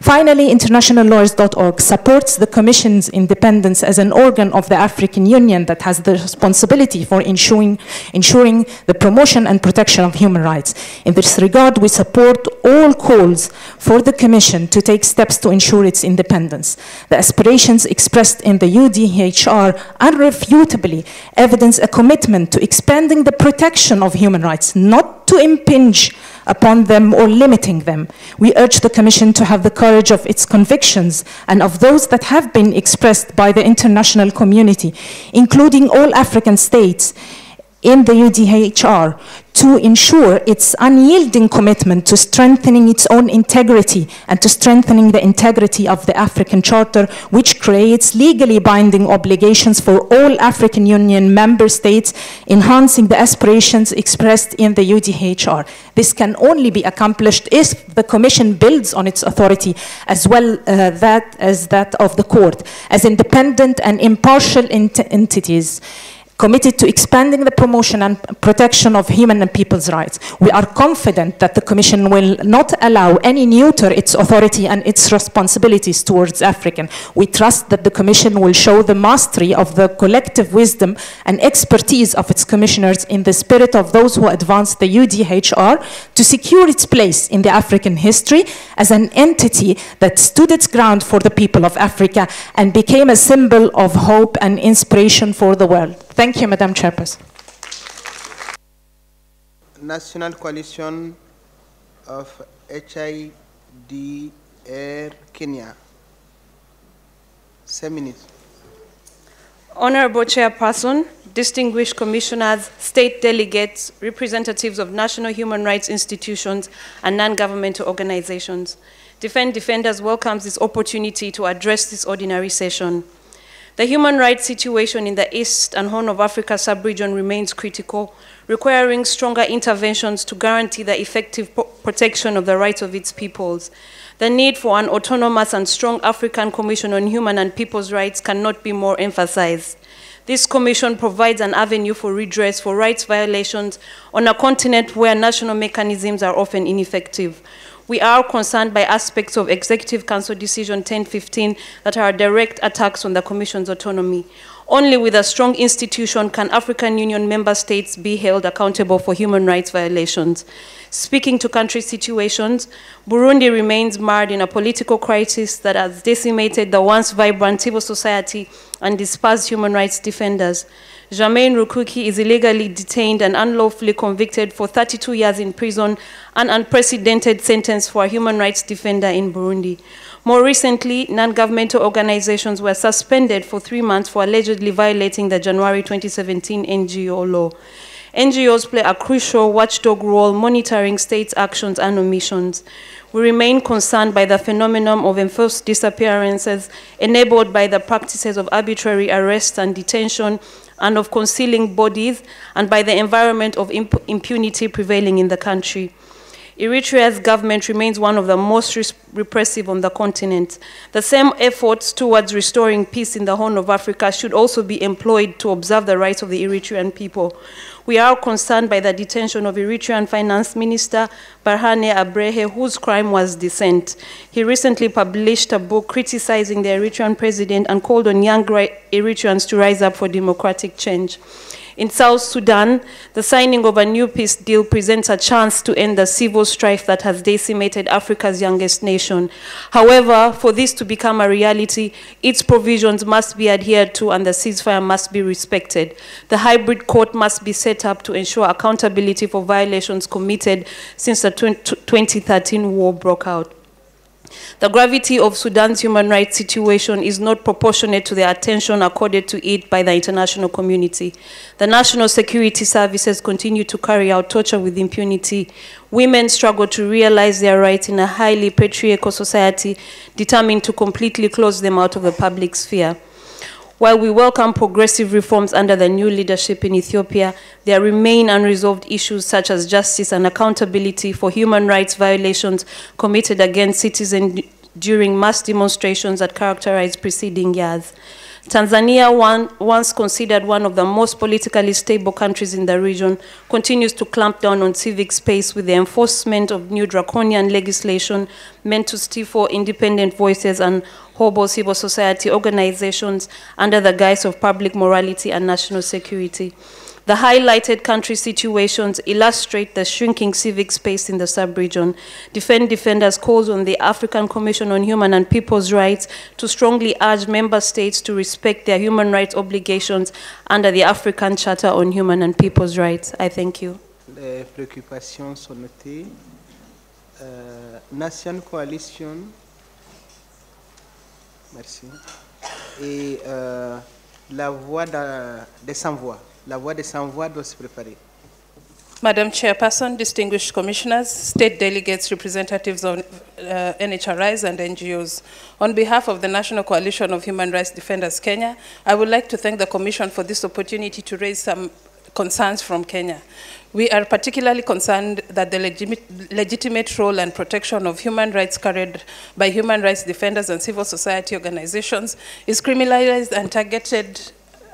Finally, internationallawyers.org supports the Commission's independence as an organ of the African Union that has the responsibility for ensuring the promotion and protection of human rights. In this regard, we support all calls for the Commission to take steps to ensure its independence. The aspirations expressed in the UDHR irrefutably evidence a commitment to expanding the protection of human rights, not to impinge upon them or limiting them. We urge the Commission to have the courage of its convictions and of those that have been expressed by the international community, including all African states in the UDHR, to ensure its unyielding commitment to strengthening its own integrity and to strengthening the integrity of the African Charter, which creates legally binding obligations for all African Union member states, enhancing the aspirations expressed in the UDHR. This can only be accomplished if the Commission builds on its authority as well as that of the Court, as independent and impartial entities committed to expanding the promotion and protection of human and people's rights. We are confident that the Commission will not allow any neuter its authority and its responsibilities towards African. We trust that the Commission will show the mastery of the collective wisdom and expertise of its commissioners in the spirit of those who advanced the UDHR to secure its place in the African history as an entity that stood its ground for the people of Africa and became a symbol of hope and inspiration for the world. Thank you, Madam Chairperson. National Coalition of HIDR Kenya. 7 minutes. Honorable Chairperson, distinguished commissioners, state delegates, representatives of national human rights institutions and non-governmental organizations. Defenders welcomes this opportunity to address this ordinary session. The human rights situation in the East and Horn of Africa sub-region remains critical, requiring stronger interventions to guarantee the effective protection of the rights of its peoples. The need for an autonomous and strong African Commission on Human and People's Rights cannot be more emphasized. This commission provides an avenue for redress for rights violations on a continent where national mechanisms are often ineffective. We are concerned by aspects of Executive Council Decision 1015 that are direct attacks on the Commission's autonomy. Only with a strong institution can African Union member states be held accountable for human rights violations. Speaking to country situations, Burundi remains marred in a political crisis that has decimated the once vibrant civil society and dispersed human rights defenders. Germain Rukuki is illegally detained and unlawfully convicted for 32 years in prison, an unprecedented sentence for a human rights defender in Burundi. More recently, non-governmental organizations were suspended for 3 months for allegedly violating the January 2017 NGO law. NGOs play a crucial watchdog role monitoring states' actions and omissions. We remain concerned by the phenomenon of enforced disappearances enabled by the practices of arbitrary arrest and detention and of concealing bodies, and by the environment of impunity prevailing in the country. Eritrea's government remains one of the most repressive on the continent. The same efforts towards restoring peace in the Horn of Africa should also be employed to observe the rights of the Eritrean people. We are concerned by the detention of Eritrean Finance Minister Barhane Abrehe, whose crime was dissent. He recently published a book criticizing the Eritrean president and called on young Eritreans to rise up for democratic change. In South Sudan, the signing of a new peace deal presents a chance to end the civil strife that has decimated Africa's youngest nation. However, for this to become a reality, its provisions must be adhered to and the ceasefire must be respected. The hybrid court must be set up to ensure accountability for violations committed since the 2013 war broke out. The gravity of Sudan's human rights situation is not proportionate to the attention accorded to it by the international community. The national security services continue to carry out torture with impunity. Women struggle to realize their rights in a highly patriarchal society determined to completely close them out of the public sphere. While we welcome progressive reforms under the new leadership in Ethiopia, there remain unresolved issues such as justice and accountability for human rights violations committed against citizens during mass demonstrations that characterized preceding years. Tanzania, once considered one of the most politically stable countries in the region, continues to clamp down on civic space with the enforcement of new draconian legislation meant to stifle independent voices and hobble civil society organizations under the guise of public morality and national security. The highlighted country situations illustrate the shrinking civic space in the sub-region. Defenders calls on the African Commission on Human and People's Rights to strongly urge member states to respect their human rights obligations under the African Charter on Human and People's Rights. I thank you. Les préoccupations sont notées. Nation Coalition. Merci. Et la voix des sans-voix. La voix des sans-voix doit se préparer. Madam Chairperson, distinguished commissioners, state delegates, representatives of NHRIs and NGOs. On behalf of the National Coalition of Human Rights Defenders Kenya, I would like to thank the Commission for this opportunity to raise some concerns from Kenya. We are particularly concerned that the legitimate role and protection of human rights carried by human rights defenders and civil society organizations is criminalized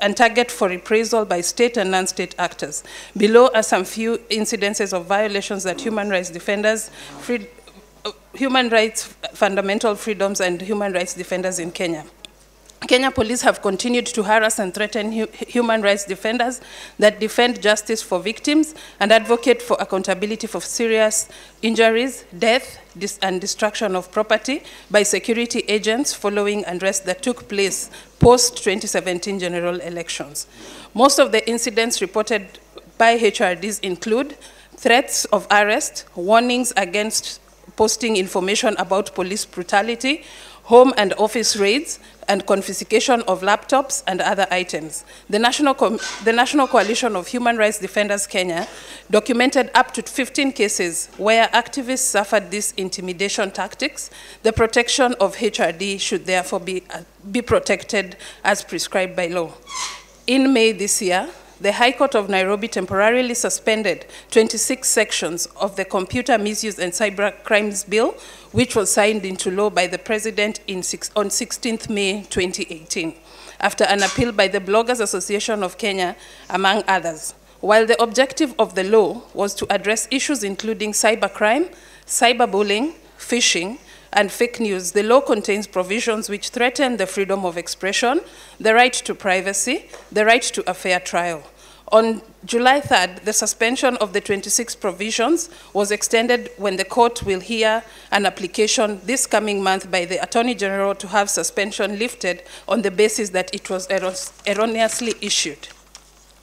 and target for reprisal by state and non-state actors. Below are some few incidences of violations that human rights defenders, human rights, fundamental freedoms, and human rights defenders in Kenya. Kenya police have continued to harass and threaten human rights defenders that defend justice for victims and advocate for accountability for serious injuries, death, and destruction of property by security agents following unrest that took place post-2017 general elections. Most of the incidents reported by HRDs include threats of arrest, warnings against posting information about police brutality, home and office raids, and confiscation of laptops and other items. The National Coalition of Human Rights Defenders Kenya documented up to 15 cases where activists suffered these intimidation tactics. The protection of HRD should therefore be protected as prescribed by law. In May this year, the High Court of Nairobi temporarily suspended 26 sections of the Computer Misuse and Cyber Crimes Bill, which was signed into law by the President on 16th May 2018, after an appeal by the Bloggers Association of Kenya, among others. While the objective of the law was to address issues including cybercrime, cyberbullying, phishing, and fake news, the law contains provisions which threaten the freedom of expression, the right to privacy, the right to a fair trial. On July 3rd, the suspension of the 26 provisions was extended when the court will hear an application this coming month by the Attorney General to have suspension lifted on the basis that it was erroneously issued.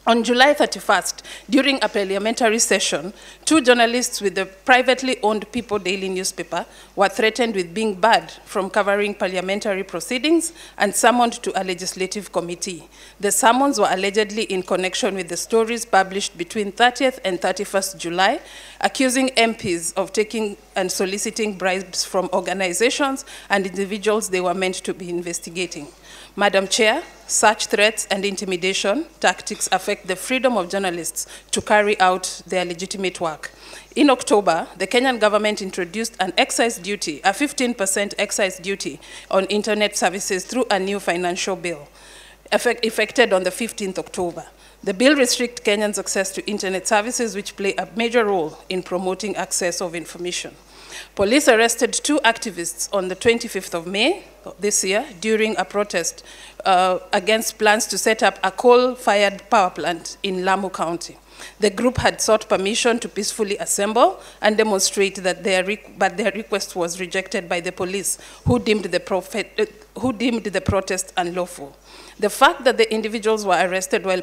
On July 31st, during a parliamentary session, 2 journalists with the privately owned People Daily newspaper were threatened with being barred from covering parliamentary proceedings and summoned to a legislative committee. The summons were allegedly in connection with the stories published between 30th and 31st July, accusing MPs of taking and soliciting bribes from organizations and individuals they were meant to be investigating. Madam Chair, such threats and intimidation tactics affect the freedom of journalists to carry out their legitimate work. In October, the Kenyan government introduced an excise duty, a 15% excise duty on internet services through a new financial bill, effected on the 15th October. The bill restricts Kenyans' access to internet services, which play a major role in promoting access of information. Police arrested 2 activists on the 25th of May this year during a protest against plans to set up a coal-fired power plant in Lamu County. The group had sought permission to peacefully assemble and demonstrate that their request was rejected by the police, who deemed the protest unlawful. The fact that the individuals were arrested while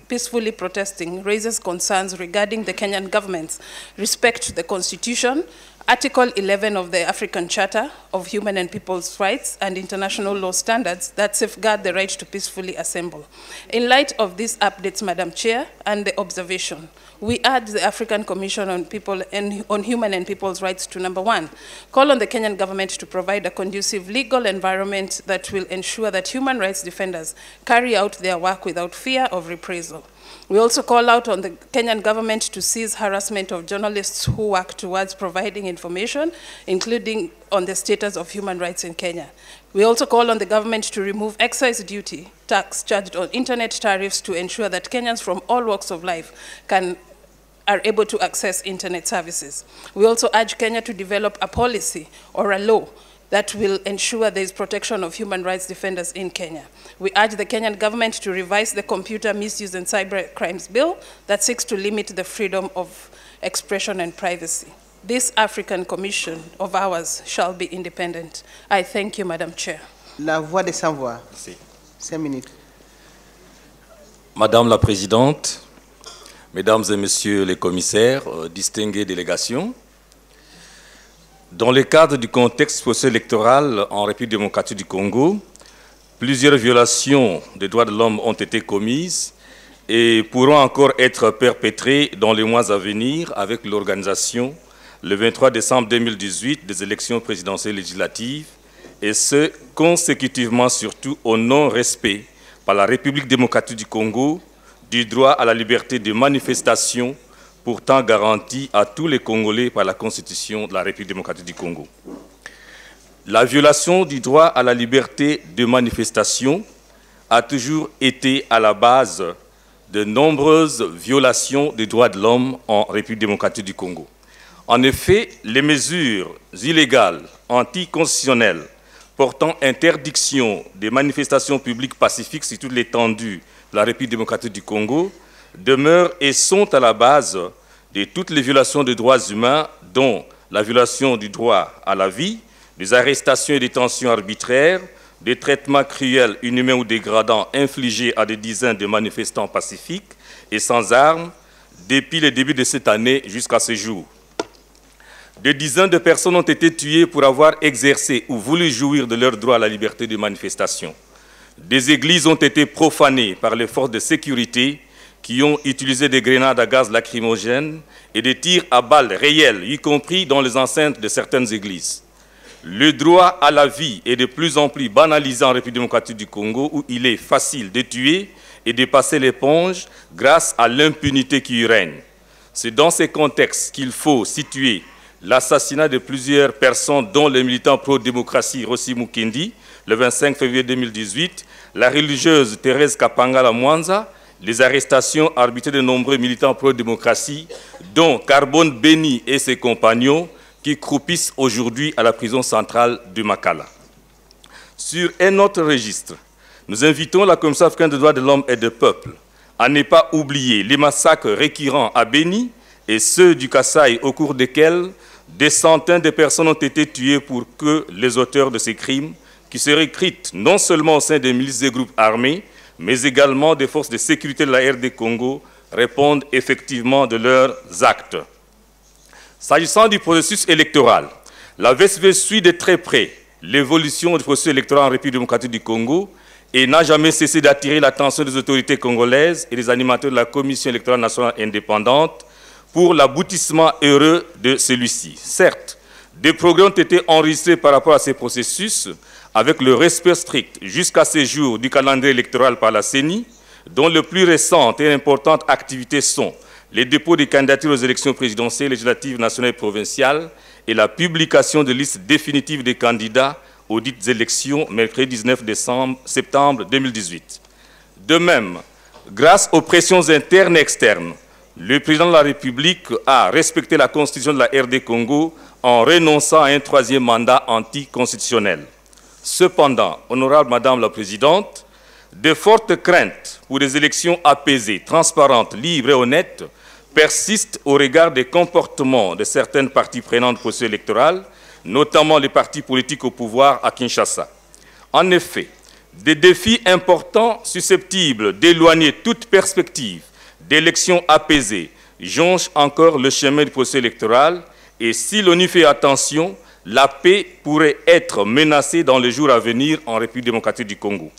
peacefully protesting raises concerns regarding the Kenyan government's respect to the Constitution, Article 11 of the African Charter of Human and People's Rights, and international law standards that safeguard the right to peacefully assemble. In light of these updates, Madam Chair, and the observation, we urge the African Commission on Human and People's Rights to, number 1, call on the Kenyan government to provide a conducive legal environment that will ensure that human rights defenders carry out their work without fear of reprisal. We also call out on the Kenyan government to cease harassment of journalists who work towards providing information, including on the status of human rights in Kenya. We also call on the government to remove excise duty tax charged on internet tariffs to ensure that Kenyans from all walks of life are able to access internet services. We also urge Kenya to develop a policy or a law that will ensure there is protection of human rights defenders in Kenya. We urge the Kenyan government to revise the Computer Misuse and Cyber Crimes Bill that seeks to limit the freedom of expression and privacy. This African Commission of ours shall be independent. I thank you, Madam Chair. La voix des sans voix. 5 minutes. Madame la Présidente, Mesdames et Messieurs les commissaires, distinguées délégations, dans le cadre du contexte socio-électoral en République démocratique du Congo, plusieurs violations des droits de l'homme ont été commises et pourront encore être perpétrées dans les mois à venir avec l'organisation, le 23 décembre 2018, des élections présidentielles législatives, et ce, consécutivement surtout au non-respect par la République démocratique du Congo du droit à la liberté de manifestation pourtant garanti à tous les Congolais par la Constitution de la République démocratique du Congo. La violation du droit à la liberté de manifestation a toujours été à la base de nombreuses violations des droits de l'homme en République démocratique du Congo. En effet, les mesures illégales, anticonstitutionnelles, portant interdiction des manifestations publiques pacifiques sur toute l'étendue de la République démocratique du Congo demeurent et sont à la base de toutes les violations des droits humains, dont la violation du droit à la vie, des arrestations et détentions arbitraires, des traitements cruels, inhumains ou dégradants infligés à des dizaines de manifestants pacifiques et sans armes depuis le début de cette année jusqu'à ce jour. Des dizaines de personnes ont été tuées pour avoir exercé ou voulu jouir de leur droit à la liberté de manifestation. Des églises ont été profanées par les forces de sécurité qui ont utilisé des grenades à gaz lacrymogène et des tirs à balles réelles, y compris dans les enceintes de certaines églises. Le droit à la vie est de plus en plus banalisé en République démocratique du Congo, où il est facile de tuer et de passer l'éponge grâce à l'impunité qui y règne. C'est dans ces contextes qu'il faut situer l'assassinat de plusieurs personnes, dont le militant pro-démocratie Rossi Mukendi, le 25 février 2018, la religieuse Thérèse Kapangala Mwanza, les arrestations arbitrées de nombreux militants pro-démocratie, dont Carbone Béni et ses compagnons, qui croupissent aujourd'hui à la prison centrale de Makala. Sur un autre registre, nous invitons la Commission africaine des droits de l'homme et des peuples à ne pas oublier les massacres récurrents à Béni et ceux du Kasaï, au cours desquels des centaines de personnes ont été tuées pour que les auteurs de ces crimes, qui se recrutent non seulement au sein des milices et groupes armés, mais également des forces de sécurité de la RD Congo, répondent effectivement de leurs actes. S'agissant du processus électoral, la VSV suit de très près l'évolution du processus électoral en République démocratique du Congo et n'a jamais cessé d'attirer l'attention des autorités congolaises et des animateurs de la Commission électorale nationale indépendante pour l'aboutissement heureux de celui-ci. Certes, des progrès ont été enregistrés par rapport à ces processus avec le respect strict jusqu'à ce jour du calendrier électoral par la CENI, dont les plus récentes et importantes activités sont les dépôts des candidatures aux élections présidentielles, législatives, nationales et provinciales et la publication de listes définitives des candidats aux dites élections mercredi 19 septembre 2018. De même, grâce aux pressions internes et externes, le président de la République a respecté la constitution de la RD Congo en renonçant à un troisième mandat anticonstitutionnel. Cependant, honorable Madame la Présidente, de fortes craintes pour des élections apaisées, transparentes, libres et honnêtes persistent au regard des comportements de certaines parties prenantes du processus électoral, notamment les partis politiques au pouvoir à Kinshasa. En effet, des défis importants susceptibles d'éloigner toute perspective d'élections apaisées jonchent encore le chemin du processus électoral et si l'on y fait attention, la paix pourrait être menacée dans les jours à venir en République démocratique du Congo.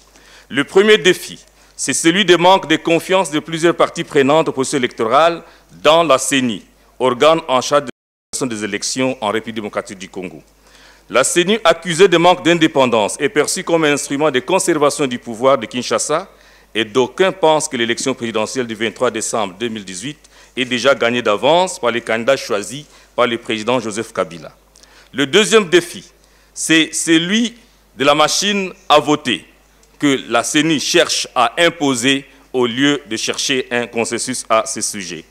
Le premier défi, c'est celui du manque de confiance de plusieurs parties prenantes au processus électoral dans la CENI, organe en charge de l'organisation des élections en République démocratique du Congo. La CENI, accusée de manque d'indépendance, est perçue comme un instrument de conservation du pouvoir de Kinshasa et d'aucuns pensent que l'élection présidentielle du 23 décembre 2018 est déjà gagnée d'avance par les candidats choisis par le président Joseph Kabila. Le deuxième défi, c'est celui de la machine à voter que la CENI cherche à imposer au lieu de chercher un consensus à ce sujet.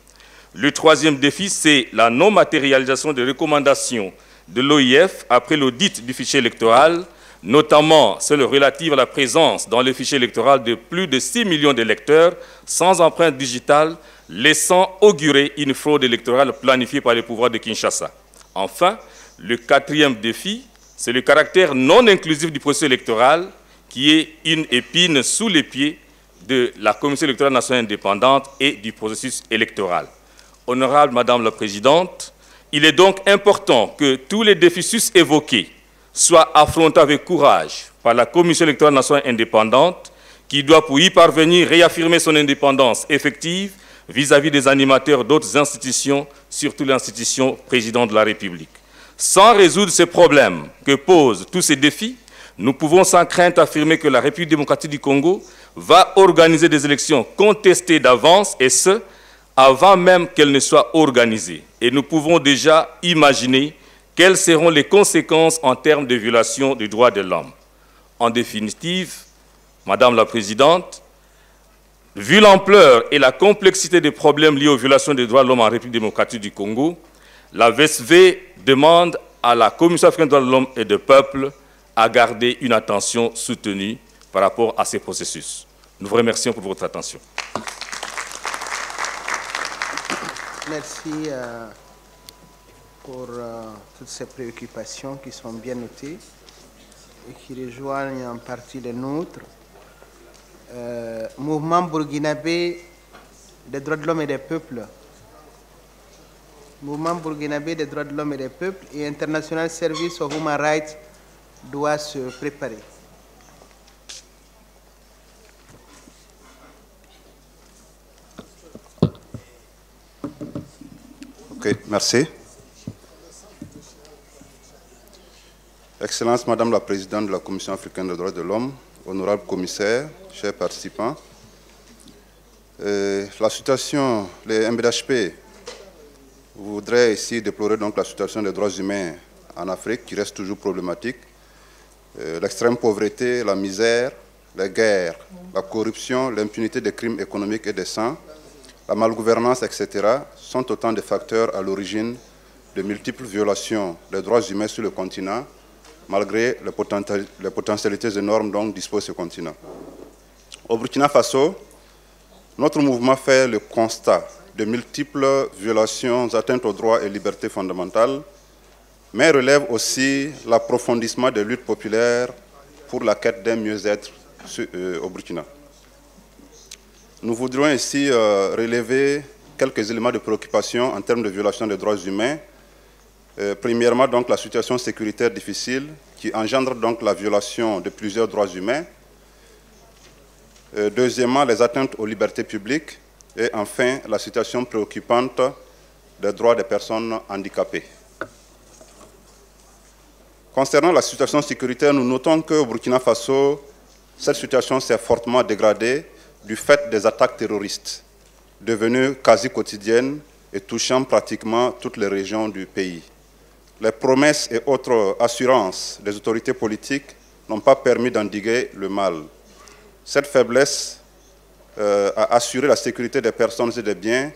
Le troisième défi, c'est la non-matérialisation des recommandations de l'OIF après l'audit du fichier électoral, notamment celle relative à la présence dans le fichier électoral de plus de 6 millions d'électeurs sans empreinte digitale, laissant augurer une fraude électorale planifiée par les pouvoirs de Kinshasa. Enfin, le quatrième défi, c'est le caractère non inclusif du processus électoral qui est une épine sous les pieds de la Commission électorale nationale indépendante et du processus électoral. Honorable Madame la Présidente, il est donc important que tous les déficits évoqués soient affrontés avec courage par la Commission électorale nationale indépendante qui doit, pour y parvenir, réaffirmer son indépendance effective vis-à-vis des animateurs d'autres institutions, surtout l'institution président de la République. Sans résoudre ces problèmes que posent tous ces défis, nous pouvons sans crainte affirmer que la République démocratique du Congo va organiser des élections contestées d'avance et ce, avant même qu'elles ne soient organisées. Et nous pouvons déjà imaginer quelles seront les conséquences en termes de violation des droits de l'homme. En définitive, Madame la Présidente, vu l'ampleur et la complexité des problèmes liés aux violations des droits de l'homme en République démocratique du Congo, la VSV demande à la Commission africaine des droits de l'homme et des peuples à garder une attention soutenue par rapport à ces processus. Nous vous remercions pour votre attention. Merci pour toutes ces préoccupations qui sont bien notées et qui rejoignent en partie les nôtres. Mouvement burkinabé des droits de l'homme et des peuples. Mouvement burkinabé des droits de l'homme et des peuples et International Service of Human Rights doit se préparer. Ok, merci. Excellence Madame la Présidente de la Commission africaine des droits de l'homme, honorable commissaire, chers participants, la situation, les MBDHP voudraient ici déplorer donc la situation des droits humains en Afrique qui reste toujours problématique. L'extrême pauvreté, la misère, les guerres, la corruption, l'impunité des crimes économiques et des sangs, la malgouvernance, etc., sont autant de facteurs à l'origine de multiples violations des droits humains sur le continent, malgré les potentialités énormes dont dispose ce continent. Au Burkina Faso, notre mouvement fait le constat de multiples violations, atteintes aux droits et libertés fondamentales, mais relève aussi l'approfondissement des luttes populaires pour la quête d'un mieux-être au Burkina. Nous voudrions ici relever quelques éléments de préoccupation en termes de violation des droits humains. Premièrement, donc, la situation sécuritaire difficile qui engendre donc la violation de plusieurs droits humains. Deuxièmement, les atteintes aux libertés publiques. Et enfin, la situation préoccupante des droits des personnes handicapées. Concernant la situation sécuritaire, nous notons qu'au Burkina Faso, cette situation s'est fortement dégradée du fait des attaques terroristes, devenues quasi quotidiennes et touchant pratiquement toutes les régions du pays. Les promesses et autres assurances des autorités politiques n'ont pas permis d'endiguer le mal. Cette faiblesse à assurer la sécurité des personnes et des biens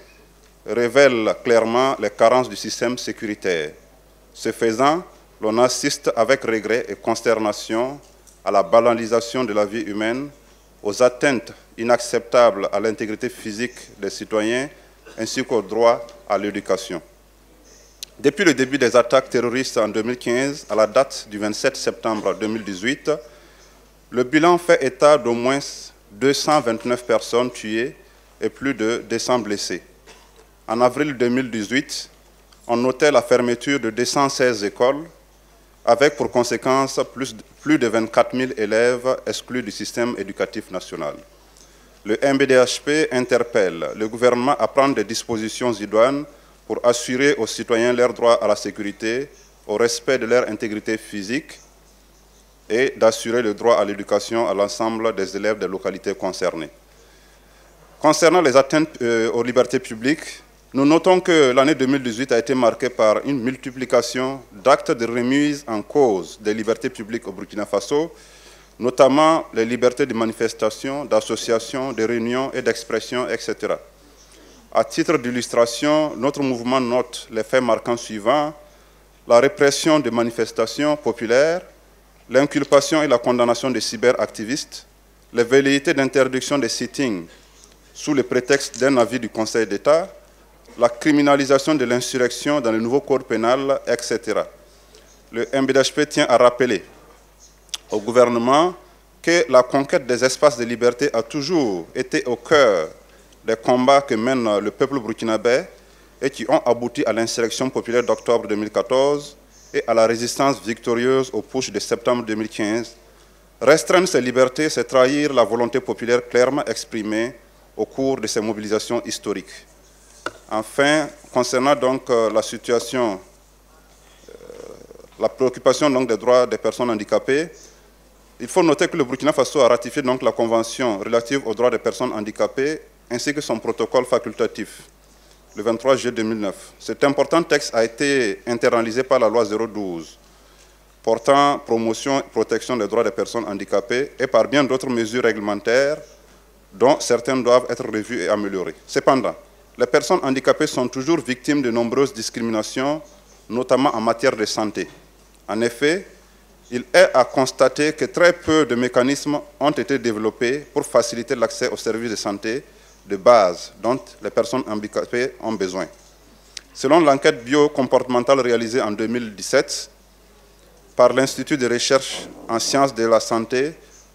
révèle clairement les carences du système sécuritaire. Ce faisant, l'on assiste avec regret et consternation à la banalisation de la vie humaine, aux atteintes inacceptables à l'intégrité physique des citoyens ainsi qu'au droit à l'éducation. Depuis le début des attaques terroristes en 2015, à la date du 27 septembre 2018, le bilan fait état d'au moins 229 personnes tuées et plus de 200 blessés. En avril 2018, on notait la fermeture de 216 écoles, avec pour conséquence plus de 24 000 élèves exclus du système éducatif national. Le MBDHP interpelle le gouvernement à prendre des dispositions idoines pour assurer aux citoyens leur droit à la sécurité, au respect de leur intégrité physique et d'assurer le droit à l'éducation à l'ensemble des élèves des localités concernées. Concernant les atteintes aux libertés publiques, nous notons que l'année 2018 a été marquée par une multiplication d'actes de remise en cause des libertés publiques au Burkina Faso, notamment les libertés de manifestation, d'association, de réunion et d'expression, etc. À titre d'illustration, notre mouvement note les faits marquants suivants: la répression des manifestations populaires, l'inculpation et la condamnation des cyberactivistes, les velléités d'interdiction des sittings sous le prétexte d'un avis du Conseil d'État, la criminalisation de l'insurrection dans le nouveau code pénal, etc. Le MBDHP tient à rappeler au gouvernement que la conquête des espaces de liberté a toujours été au cœur des combats que mène le peuple burkinabé et qui ont abouti à l'insurrection populaire d'octobre 2014 et à la résistance victorieuse au putsch de septembre 2015. Restreindre ces libertés, c'est trahir la volonté populaire clairement exprimée au cours de ces mobilisations historiques. Enfin, concernant donc la situation, la préoccupation donc des droits des personnes handicapées, il faut noter que le Burkina Faso a ratifié donc la Convention relative aux droits des personnes handicapées ainsi que son protocole facultatif le 23 juillet 2009. Cet important texte a été internalisé par la loi 012 portant promotion et protection des droits des personnes handicapées et par bien d'autres mesures réglementaires dont certaines doivent être revues et améliorées. Cependant, les personnes handicapées sont toujours victimes de nombreuses discriminations, notamment en matière de santé. En effet, il est à constater que très peu de mécanismes ont été développés pour faciliter l'accès aux services de santé de base dont les personnes handicapées ont besoin. Selon l'enquête biocomportementale réalisée en 2017 par l'Institut de recherche en sciences de la santé,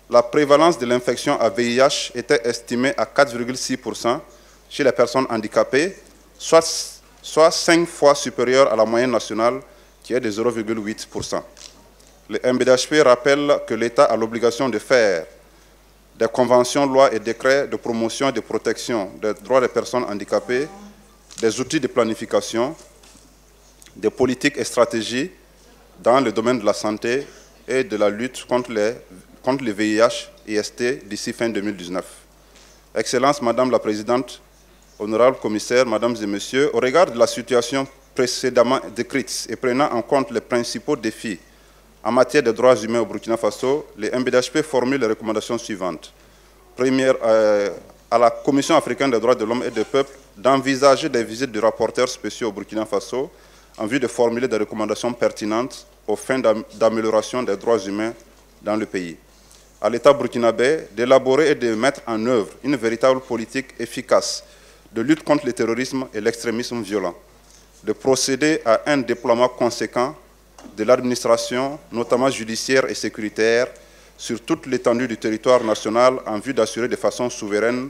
la prévalence de l'infection à VIH était estimée à 4,6% chez les personnes handicapées, soit soit 5 fois supérieur à la moyenne nationale qui est de 0,8%. Le MBDHP rappelle que l'État a l'obligation de faire des conventions, lois et décrets de promotion et de protection des droits des personnes handicapées, des outils de planification, des politiques et stratégies dans le domaine de la santé et de la lutte contre les VIH et IST d'ici fin 2019. Excellences, Madame la Présidente, honorables commissaires, Mesdames et Messieurs, au regard de la situation précédemment décrite et prenant en compte les principaux défis en matière de droits humains au Burkina Faso, les MBDHP formulent les recommandations suivantes. Première, à la Commission africaine des droits de l'homme et des peuples d'envisager des visites de rapporteurs spéciaux au Burkina Faso en vue de formuler des recommandations pertinentes aux fins d'amélioration des droits humains dans le pays. À l'État burkinabé d'élaborer et de mettre en œuvre une véritable politique efficace de lutte contre le terrorisme et l'extrémisme violent, de procéder à un déploiement conséquent de l'administration, notamment judiciaire et sécuritaire, sur toute l'étendue du territoire national en vue d'assurer de façon souveraine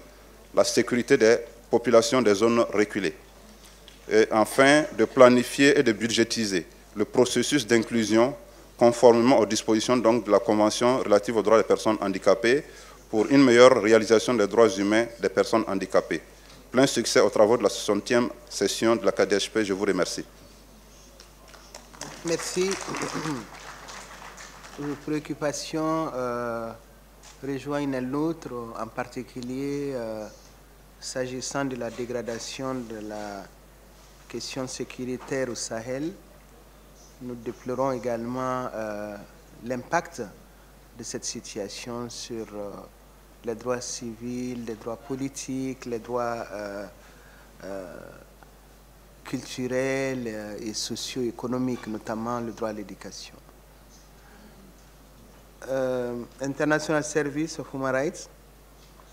la sécurité des populations des zones reculées. Et enfin, de planifier et de budgétiser le processus d'inclusion conformément aux dispositions donc, de la Convention relative aux droits des personnes handicapées pour une meilleure réalisation des droits humains des personnes handicapées. Plein succès aux travaux de la 60e session de la KDHP. Je vous remercie. Merci. Vos préoccupations rejoignent l'autre, en particulier s'agissant de la dégradation de la question sécuritaire au Sahel. Nous déplorons également l'impact de cette situation sur les droits civils, les droits politiques, les droits culturels et socio-économiques, notamment le droit à l'éducation. International Service of Human Rights,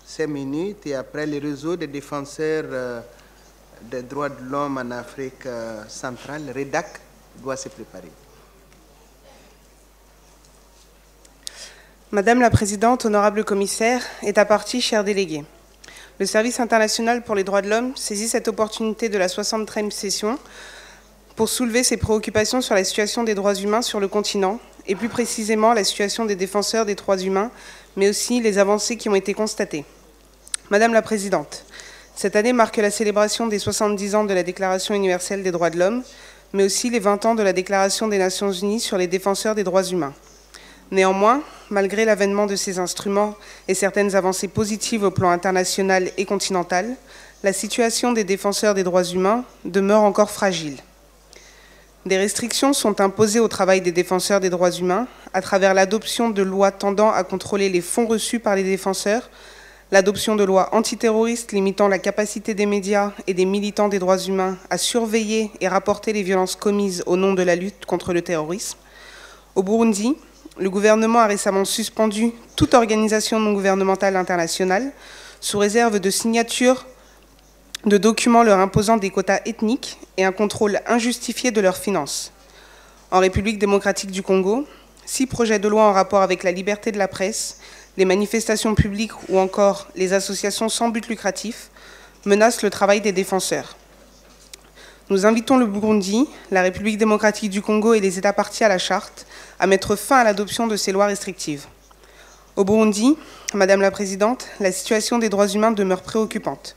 5 minutes, et après le réseau des défenseurs des droits de l'homme en Afrique centrale, REDAC, doit se préparer. Madame la Présidente, honorable commissaire, est à partie, chers délégués. Le Service international pour les droits de l'homme saisit cette opportunité de la 63e session pour soulever ses préoccupations sur la situation des droits humains sur le continent, et plus précisément la situation des défenseurs des droits humains, mais aussi les avancées qui ont été constatées. Madame la Présidente, cette année marque la célébration des 70 ans de la Déclaration universelle des droits de l'homme, mais aussi les 20 ans de la Déclaration des Nations unies sur les défenseurs des droits humains. Néanmoins, malgré l'avènement de ces instruments et certaines avancées positives au plan international et continental, la situation des défenseurs des droits humains demeure encore fragile. Des restrictions sont imposées au travail des défenseurs des droits humains à travers l'adoption de lois tendant à contrôler les fonds reçus par les défenseurs, l'adoption de lois antiterroristes limitant la capacité des médias et des militants des droits humains à surveiller et rapporter les violences commises au nom de la lutte contre le terrorisme. Au Burundi, le gouvernement a récemment suspendu toute organisation non gouvernementale internationale sous réserve de signature de documents leur imposant des quotas ethniques et un contrôle injustifié de leurs finances. En République démocratique du Congo, 6 projets de loi en rapport avec la liberté de la presse, les manifestations publiques ou encore les associations sans but lucratif menacent le travail des défenseurs. Nous invitons le Burundi, la République démocratique du Congo et les États parties à la charte à mettre fin à l'adoption de ces lois restrictives. Au Burundi, Madame la Présidente, la situation des droits humains demeure préoccupante.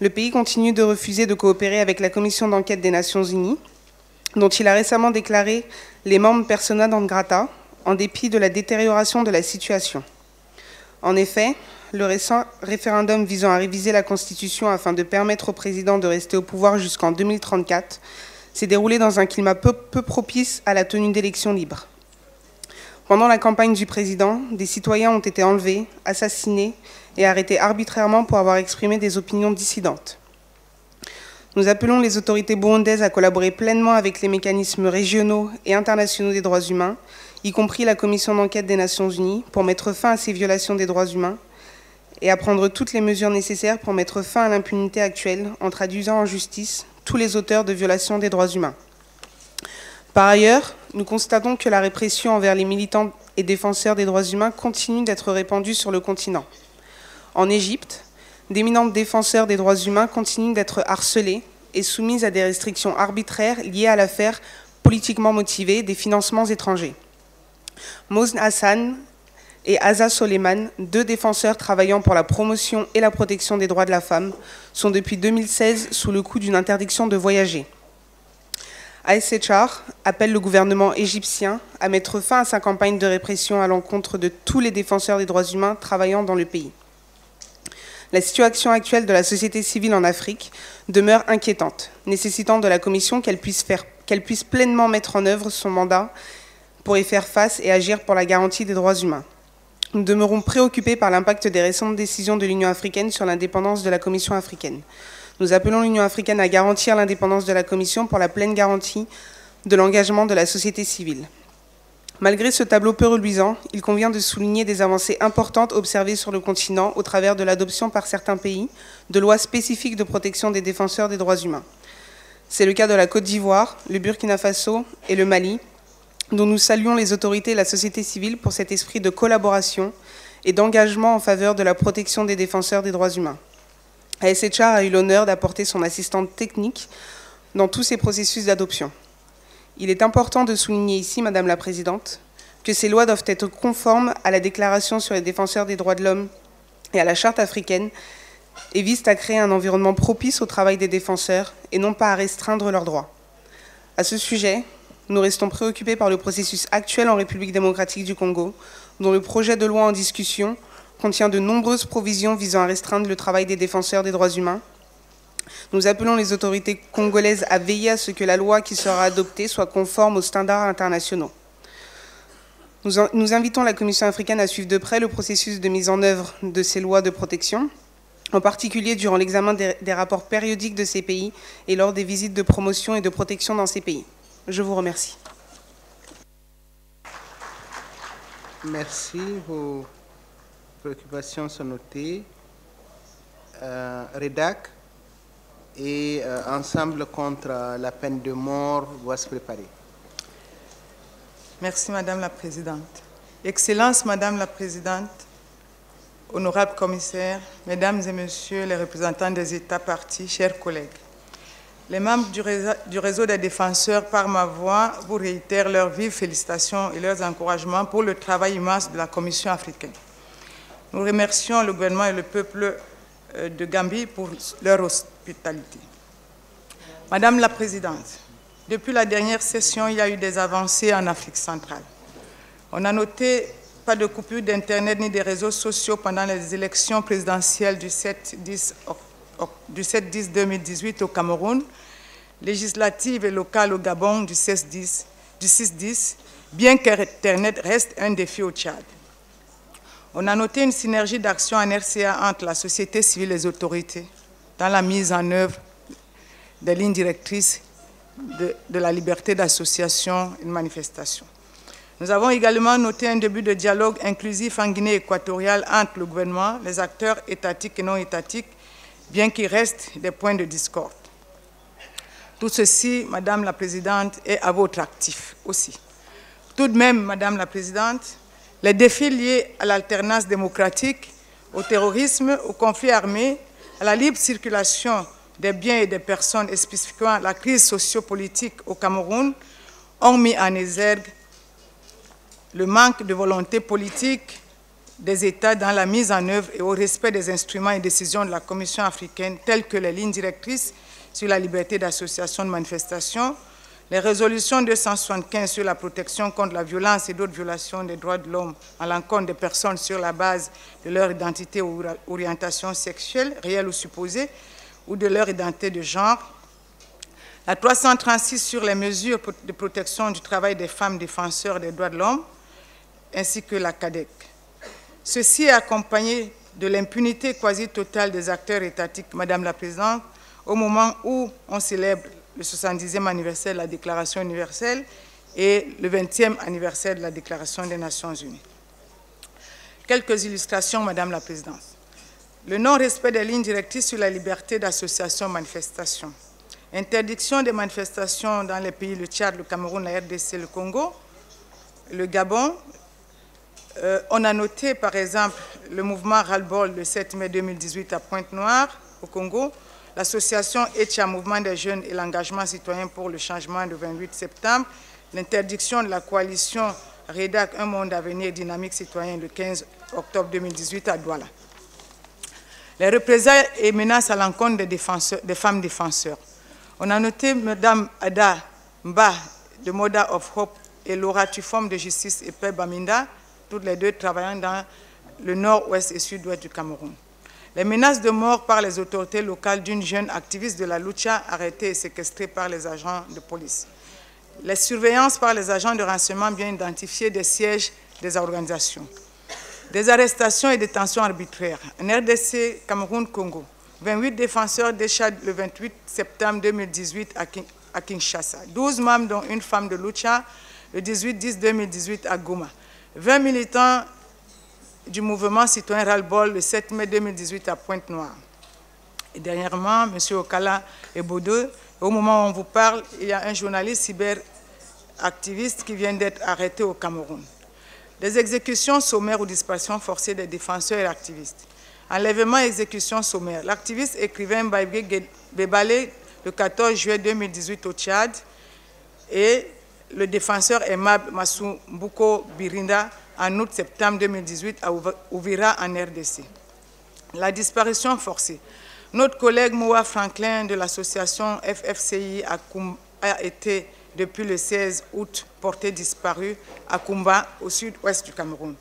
Le pays continue de refuser de coopérer avec la commission d'enquête des Nations Unies, dont il a récemment déclaré les membres persona non grata, en dépit de la détérioration de la situation. En effet, le récent référendum visant à réviser la Constitution afin de permettre au président de rester au pouvoir jusqu'en 2034 s'est déroulé dans un climat peu propice à la tenue d'élections libres. Pendant la campagne du président, des citoyens ont été enlevés, assassinés et arrêtés arbitrairement pour avoir exprimé des opinions dissidentes. Nous appelons les autorités burundaises à collaborer pleinement avec les mécanismes régionaux et internationaux des droits humains, y compris la commission d'enquête des Nations Unies, pour mettre fin à ces violations des droits humains et à prendre toutes les mesures nécessaires pour mettre fin à l'impunité actuelle en traduisant en justice tous les auteurs de violations des droits humains. Par ailleurs, nous constatons que la répression envers les militants et défenseurs des droits humains continue d'être répandue sur le continent. En Égypte, d'éminents défenseurs des droits humains continuent d'être harcelés, est soumise à des restrictions arbitraires liées à l'affaire politiquement motivée des financements étrangers. Mohsen Hassan et Aza Soleiman, 2 défenseurs travaillant pour la promotion et la protection des droits de la femme, sont depuis 2016 sous le coup d'une interdiction de voyager. ASHR appelle le gouvernement égyptien à mettre fin à sa campagne de répression à l'encontre de tous les défenseurs des droits humains travaillant dans le pays. La situation actuelle de la société civile en Afrique demeure inquiétante, nécessitant de la Commission qu'elle puisse pleinement mettre en œuvre son mandat pour y faire face et agir pour la garantie des droits humains. Nous demeurons préoccupés par l'impact des récentes décisions de l'Union africaine sur l'indépendance de la Commission africaine. Nous appelons l'Union africaine à garantir l'indépendance de la Commission pour la pleine garantie de l'engagement de la société civile. Malgré ce tableau peu reluisant, il convient de souligner des avancées importantes observées sur le continent au travers de l'adoption par certains pays de lois spécifiques de protection des défenseurs des droits humains. C'est le cas de la Côte d'Ivoire, le Burkina Faso et le Mali, dont nous saluons les autorités et la société civile pour cet esprit de collaboration et d'engagement en faveur de la protection des défenseurs des droits humains. ASHR a eu l'honneur d'apporter son assistante technique dans tous ces processus d'adoption. Il est important de souligner ici, Madame la Présidente, que ces lois doivent être conformes à la Déclaration sur les défenseurs des droits de l'homme et à la Charte africaine et visent à créer un environnement propice au travail des défenseurs et non pas à restreindre leurs droits. À ce sujet, nous restons préoccupés par le processus actuel en République démocratique du Congo, dont le projet de loi en discussion contient de nombreuses provisions visant à restreindre le travail des défenseurs des droits humains. Nous appelons les autorités congolaises à veiller à ce que la loi qui sera adoptée soit conforme aux standards internationaux. Nous invitons la Commission africaine à suivre de près le processus de mise en œuvre de ces lois de protection, en particulier durant l'examen des rapports périodiques de ces pays et lors des visites de promotion et de protection dans ces pays. Je vous remercie. Merci. Vos préoccupations sont notées. REDAC et Ensemble contre la peine de mort doit se préparer. Merci Madame la Présidente. Excellence Madame la Présidente, honorables commissaires, Mesdames et Messieurs les représentants des États partis, chers collègues. Les membres du réseau des défenseurs, par ma voix, vous réitèrent leurs vives félicitations et leurs encouragements pour le travail immense de la Commission africaine. Nous remercions le gouvernement et le peuple de Gambie pour leur hospitalité. Madame la Présidente, depuis la dernière session, il y a eu des avancées en Afrique centrale. On a noté pas de coupure d'Internet ni des réseaux sociaux pendant les élections présidentielles du 7-10-2018 au Cameroun, législatives et locales au Gabon du 6-10, bien qu'Internet reste un défi au Tchad. On a noté une synergie d'action en RCA entre la société civile et les autorités dans la mise en œuvre des lignes directrices de la liberté d'association et de manifestation. Nous avons également noté un début de dialogue inclusif en Guinée équatoriale entre le gouvernement, les acteurs étatiques et non étatiques, bien qu'il reste des points de discorde. Tout ceci, Madame la Présidente, est à votre actif aussi. Tout de même, Madame la Présidente, les défis liés à l'alternance démocratique, au terrorisme, au conflit armé, à la libre circulation des biens et des personnes, et spécifiquement la crise sociopolitique au Cameroun, ont mis en exergue le manque de volonté politique des États dans la mise en œuvre et au respect des instruments et décisions de la Commission africaine, telles que les lignes directrices sur la liberté d'association de manifestation, les résolutions 275 sur la protection contre la violence et d'autres violations des droits de l'homme à l'encontre des personnes sur la base de leur identité ou orientation sexuelle, réelle ou supposée, ou de leur identité de genre, la 336 sur les mesures de protection du travail des femmes défenseurs des droits de l'homme, ainsi que la CADEC. Ceci est accompagné de l'impunité quasi totale des acteurs étatiques, Madame la Présidente, au moment où on célèbre le 70e anniversaire de la Déclaration universelle et le 20e anniversaire de la Déclaration des Nations unies. Quelques illustrations, Madame la Présidente. Le non-respect des lignes directrices sur la liberté d'association et manifestation. Interdiction des manifestations dans les pays, le Tchad, le Cameroun, la RDC, le Congo, le Gabon. On a noté, par exemple, le mouvement Ras-le-Bol le 7 mai 2018 à Pointe-Noire, au Congo, l'association ETIA, Mouvement des jeunes et l'engagement citoyen pour le changement du 28 septembre, l'interdiction de la coalition REDAC, un monde à venir dynamique citoyen le 15 octobre 2018 à Douala. Les représailles et menaces à l'encontre des femmes défenseurs. On a noté Mme Ada Mba de Moda of Hope et Laura Tufom de Justice et Paix Baminda, toutes les deux travaillant dans le nord-ouest et sud-ouest du Cameroun. Les menaces de mort par les autorités locales d'une jeune activiste de la Lucha arrêtée et séquestrée par les agents de police. Les surveillances par les agents de renseignement bien identifiés des sièges des organisations. Des arrestations et détentions arbitraires. En RDC, Cameroun-Congo, 28 défenseurs déchadent le 28 septembre 2018 à Kinshasa. 12 membres, dont une femme de Lucha, le 18-10-2018 à Goma. 20 militants du mouvement citoyen Ras-le-Bol le 7 mai 2018 à Pointe-Noire. Et dernièrement, M. Okala et Bodo, au moment où on vous parle, il y a un journaliste cyberactiviste qui vient d'être arrêté au Cameroun. Des exécutions sommaires ou disparitions forcées des défenseurs et activistes. Enlèvement et exécution sommaire. L'activiste écrivain Baïbé Bébale le 14 juillet 2018 au Tchad et le défenseur Aimable Massou Mbouko Birinda en août-septembre 2018 à Ouvira en RDC. La disparition forcée. Notre collègue Moua Franklin de l'association FFCI a été depuis le 16 août porté disparu à Kumba, au sud-ouest du Cameroun.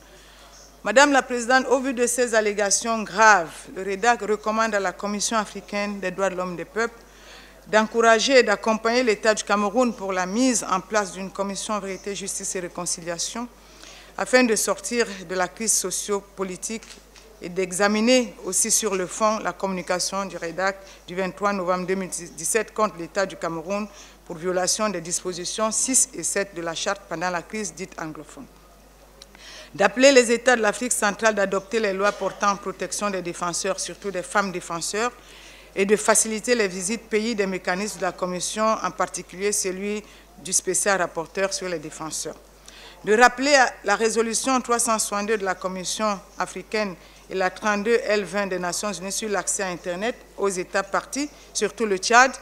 Madame la Présidente, au vu de ces allégations graves, le REDAC recommande à la Commission africaine des droits de l'homme et des peuples d'encourager et d'accompagner l'État du Cameroun pour la mise en place d'une commission vérité, justice et réconciliation afin de sortir de la crise socio-politique et d'examiner aussi sur le fond la communication du REDAC du 23 novembre 2017 contre l'État du Cameroun pour violation des dispositions 6 et 7 de la Charte pendant la crise dite anglophone. D'appeler les États de l'Afrique centrale d'adopter les lois portant protection des défenseurs, surtout des femmes défenseurs, et de faciliter les visites pays des mécanismes de la Commission, en particulier celui du spécial rapporteur sur les défenseurs. De rappeler la résolution 362 de la Commission africaine et la 32 L20 des Nations Unies sur l'accès à Internet aux États partis, surtout le Tchad,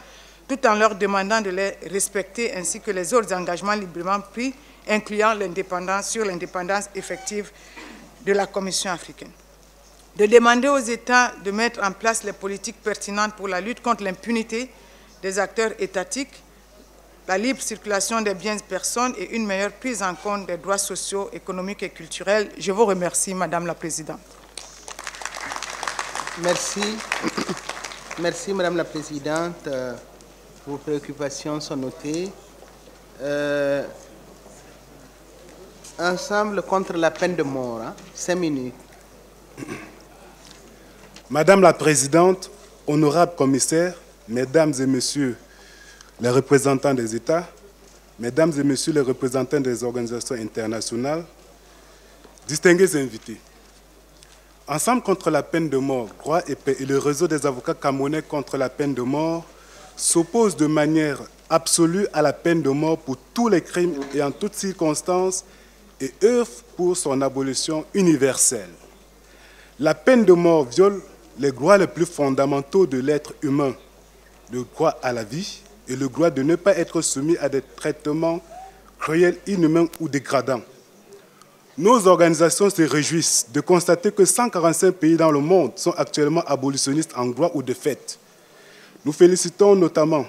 tout en leur demandant de les respecter ainsi que les autres engagements librement pris, incluant l'indépendance effective de la Commission africaine. De demander aux États de mettre en place les politiques pertinentes pour la lutte contre l'impunité des acteurs étatiques, la libre circulation des biens de personnes et une meilleure prise en compte des droits sociaux, économiques et culturels. Je vous remercie, Madame la Présidente. Merci. Merci, Madame la Présidente. Vos préoccupations sont notées. Ensemble contre la peine de mort, 5 minutes. Madame la Présidente, honorables commissaires, Mesdames et Messieurs les représentants des États, Mesdames et Messieurs les représentants des organisations internationales, distingués invités. Ensemble contre la peine de mort, Droit et Paix et le réseau des avocats camerounais contre la peine de mort s'opposent de manière absolue à la peine de mort pour tous les crimes et en toutes circonstances et œuvrent pour son abolition universelle. La peine de mort viole les droits les plus fondamentaux de l'être humain, le droit à la vie et le droit de ne pas être soumis à des traitements cruels, inhumains ou dégradants. Nos organisations se réjouissent de constater que 145 pays dans le monde sont actuellement abolitionnistes en droit ou de fait. Nous félicitons notamment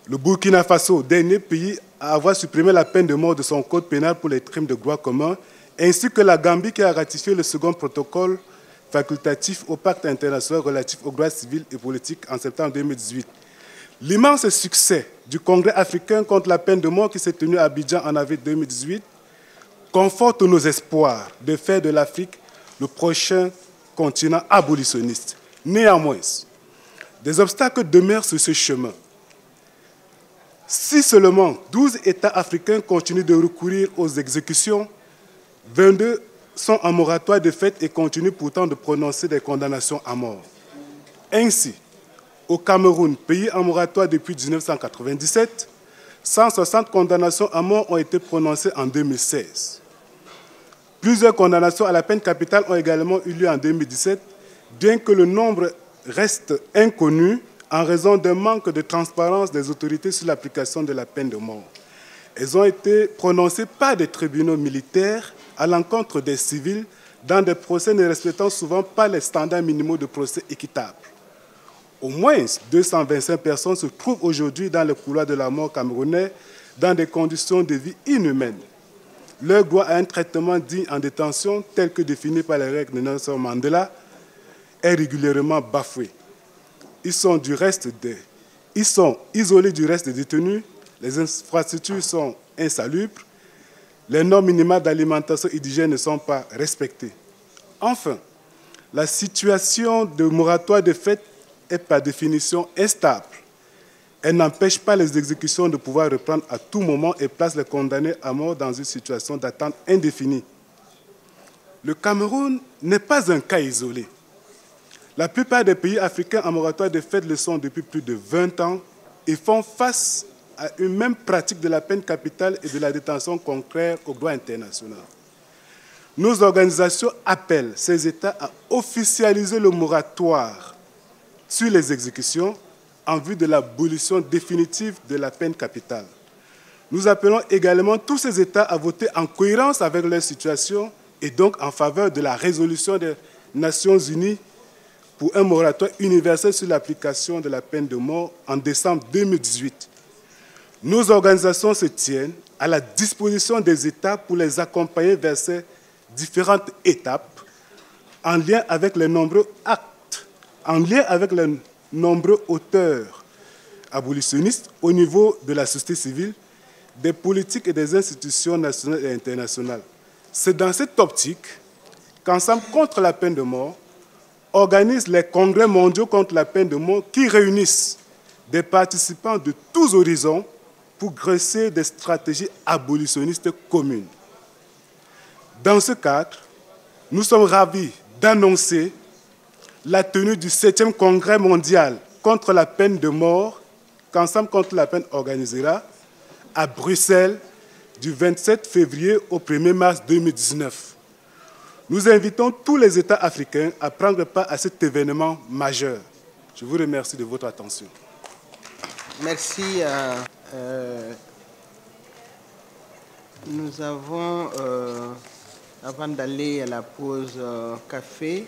le Burkina Faso, dernier pays à avoir supprimé la peine de mort de son code pénal pour les crimes de droit commun, ainsi que la Gambie qui a ratifié le second protocole facultatif au pacte international relatif aux droits civils et politiques en septembre 2018. L'immense succès du Congrès africain contre la peine de mort qui s'est tenu à Abidjan en avril 2018 conforte nos espoirs de faire de l'Afrique le prochain continent abolitionniste. Néanmoins, des obstacles demeurent sur ce chemin. Si seulement 12 États africains continuent de recourir aux exécutions, 22 sont en moratoire de fait et continuent pourtant de prononcer des condamnations à mort. Ainsi, au Cameroun, pays en moratoire depuis 1997, 160 condamnations à mort ont été prononcées en 2016. Plusieurs condamnations à la peine capitale ont également eu lieu en 2017, bien que le nombre restent inconnues en raison d'un manque de transparence des autorités sur l'application de la peine de mort. Elles ont été prononcées par des tribunaux militaires à l'encontre des civils dans des procès ne respectant souvent pas les standards minimaux de procès équitables. Au moins 225 personnes se trouvent aujourd'hui dans le couloir de la mort camerounais dans des conditions de vie inhumaines. Leur droit à un traitement digne en détention, tel que défini par les règles de Nelson Mandela, est régulièrement bafoué. Ils sont isolés du reste des détenus, les infrastructures sont insalubres, les normes minimales d'alimentation et d'hygiène ne sont pas respectées. Enfin, la situation de moratoire de fait est par définition instable. Elle n'empêche pas les exécutions de pouvoir reprendre à tout moment et place les condamnés à mort dans une situation d'attente indéfinie. Le Cameroun n'est pas un cas isolé. La plupart des pays africains en moratoire de fait le sont depuis plus de 20 ans et font face à une même pratique de la peine capitale et de la détention contraire au droit international. Nos organisations appellent ces États à officialiser le moratoire sur les exécutions en vue de l'abolition définitive de la peine capitale. Nous appelons également tous ces États à voter en cohérence avec leur situation et donc en faveur de la résolution des Nations Unies pour un moratoire universel sur l'application de la peine de mort en décembre 2018. Nos organisations se tiennent à la disposition des États pour les accompagner vers ces différentes étapes en lien avec les nombreux actes, en lien avec les nombreux auteurs abolitionnistes au niveau de la société civile, des politiques et des institutions nationales et internationales. C'est dans cette optique qu'Ensemble contre la peine de mort organise les congrès mondiaux contre la peine de mort qui réunissent des participants de tous horizons pour dresser des stratégies abolitionnistes communes. Dans ce cadre, nous sommes ravis d'annoncer la tenue du 7e congrès mondial contre la peine de mort qu'Ensemble contre la peine organisera à Bruxelles du 27 février au 1er mars 2019. Nous invitons tous les États africains à prendre part à cet événement majeur. Je vous remercie de votre attention. Merci. Nous avons, avant d'aller à la pause café,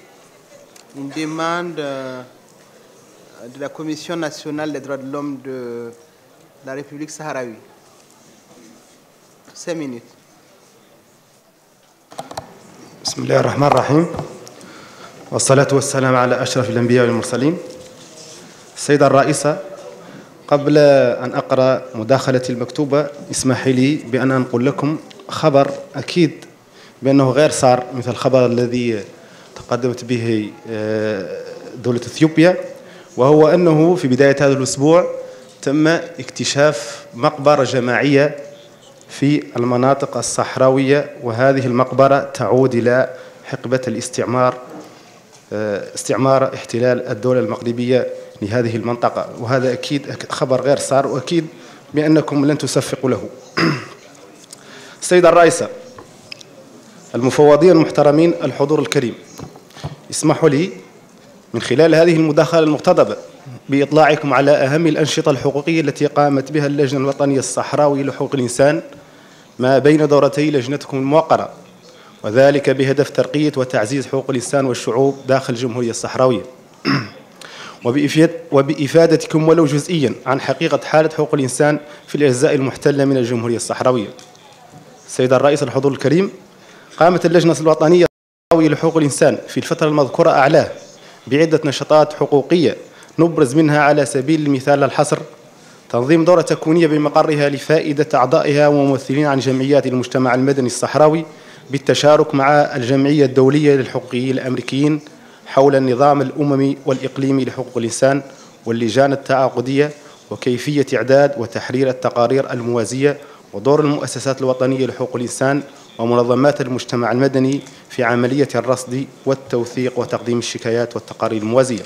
une demande de la Commission nationale des droits de l'homme de la République saharaoui. 5 minutes. بسم الله الرحمن الرحيم والصلاة والسلام على أشرف الأنبياء والمرسلين. السيدة الرئيسة، قبل أن أقرأ مداخلتي المكتوبة اسمحي لي بأن أنقل لكم خبر أكيد بأنه غير صار مثل الخبر الذي تقدمت به دولة إثيوبيا، وهو أنه في بداية هذا الأسبوع تم اكتشاف مقبرة جماعية في المناطق الصحراوية، وهذه المقبرة تعود إلى حقبة الاستعمار، استعمار احتلال الدولة المغربية لهذه المنطقة، وهذا أكيد خبر غير صار وأكيد بأنكم لن تصفقوا له. السيدة الرئيسة، المفوضين المحترمين، الحضور الكريم، اسمحوا لي من خلال هذه المداخلة المقتضبة بإطلاعكم على أهم الأنشطة الحقوقية التي قامت بها اللجنة الوطنية الصحراوية لحقوق الإنسان ما بين دورتي لجنتكم الموقرة، وذلك بهدف ترقية وتعزيز حقوق الإنسان والشعوب داخل الجمهورية الصحراوية، وبإفادتكم ولو جزئيا عن حقيقة حالة حقوق الإنسان في الأجزاء المحتلة من الجمهورية الصحراوية. السيدة الرئيس، الحضور الكريم، قامت اللجنة الوطنية الصحراوية لحقوق الإنسان في الفترة المذكورة أعلاه بعدة نشاطات حقوقية، نبرز منها على سبيل المثال الحصر تنظيم دورة تكوينية بمقرها لفائدة أعضائها وممثلين عن جمعيات المجتمع المدني الصحراوي بالتشارك مع الجمعية الدولية للحقوقيين الأمريكيين حول النظام الأممي والإقليمي لحقوق الإنسان واللجان التعاقدية وكيفية إعداد وتحرير التقارير الموازية ودور المؤسسات الوطنية لحقوق الإنسان ومنظمات المجتمع المدني في عملية الرصد والتوثيق وتقديم الشكايات والتقارير الموازية.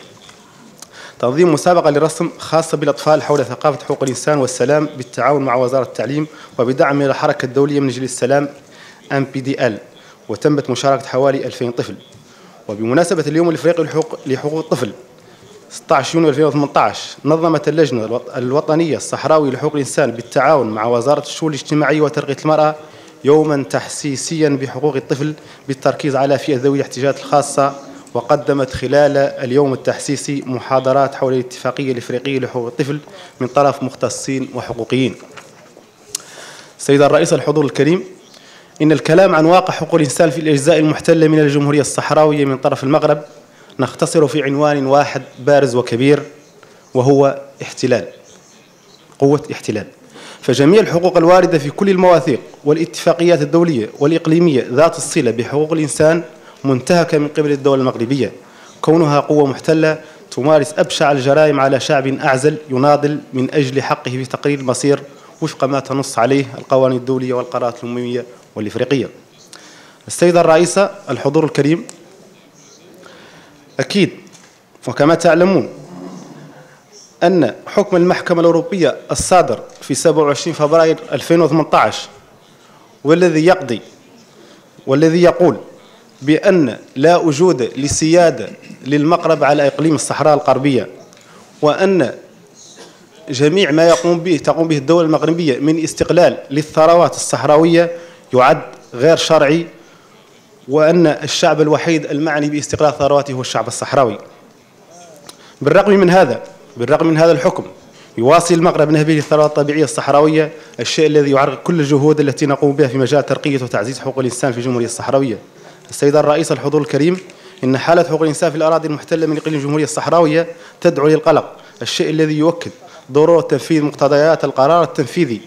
تنظيم مسابقة للرسم خاصة بالأطفال حول ثقافة حقوق الإنسان والسلام بالتعاون مع وزارة التعليم وبدعم من الحركة الدولية من أجل السلام MPDL، وتمت مشاركة حوالي 2000 طفل. وبمناسبة اليوم الإفريقي لحقوق الطفل، 16 يونيو 2018 نظمت اللجنة الوطنية الصحراوي لحقوق الإنسان بالتعاون مع وزارة الشؤون الاجتماعية وترقية المرأة يوما تحسيسيا بحقوق الطفل بالتركيز على فئة ذوي الاحتياجات الخاصة، وقدمت خلال اليوم التحسيسي محاضرات حول الاتفاقية الإفريقية لحقوق الطفل من طرف مختصين وحقوقيين. سيد الرئيس الحضور الكريم، إن الكلام عن واقع حقوق الإنسان في الأجزاء المحتلة من الجمهورية الصحراوية من طرف المغرب نختصر في عنوان واحد بارز وكبير، وهو احتلال، قوة احتلال. فجميع الحقوق الواردة في كل المواثيق والاتفاقيات الدولية والإقليمية ذات الصلة بحقوق الإنسان منتهكة من قبل الدول المغربية، كونها قوة محتلة تمارس أبشع الجرائم على شعب أعزل يناضل من أجل حقه في تقرير المصير وفق ما تنص عليه القوانين الدولية والقرارات الأممية والإفريقية. السيدة الرئيسة الحضور الكريم، أكيد وكما تعلمون أن حكم المحكمة الأوروبية الصادر في 27 فبراير 2018 والذي يقول بأن لا وجود لسيادة للمغرب على إقليم الصحراء الغربية، وأن جميع ما تقوم به الدولة المغربية من استقلال للثروات الصحراوية يعد غير شرعي، وأن الشعب الوحيد المعني باستقلال ثرواته هو الشعب الصحراوي. بالرغم من هذا الحكم يواصل المغرب نهبه للثروات الطبيعية الصحراوية، الشيء الذي يعرقل كل الجهود التي نقوم بها في مجال ترقية وتعزيز حقوق الإنسان في الجمهورية الصحراوية. السيدة الرئيس الحضور الكريم، إن حالة حقوق الإنسان في الأراضي المحتلة من إقليم الجمهورية الصحراوية تدعو للقلق، الشيء الذي يؤكد ضرورة تنفيذ مقتضيات القرار التنفيذي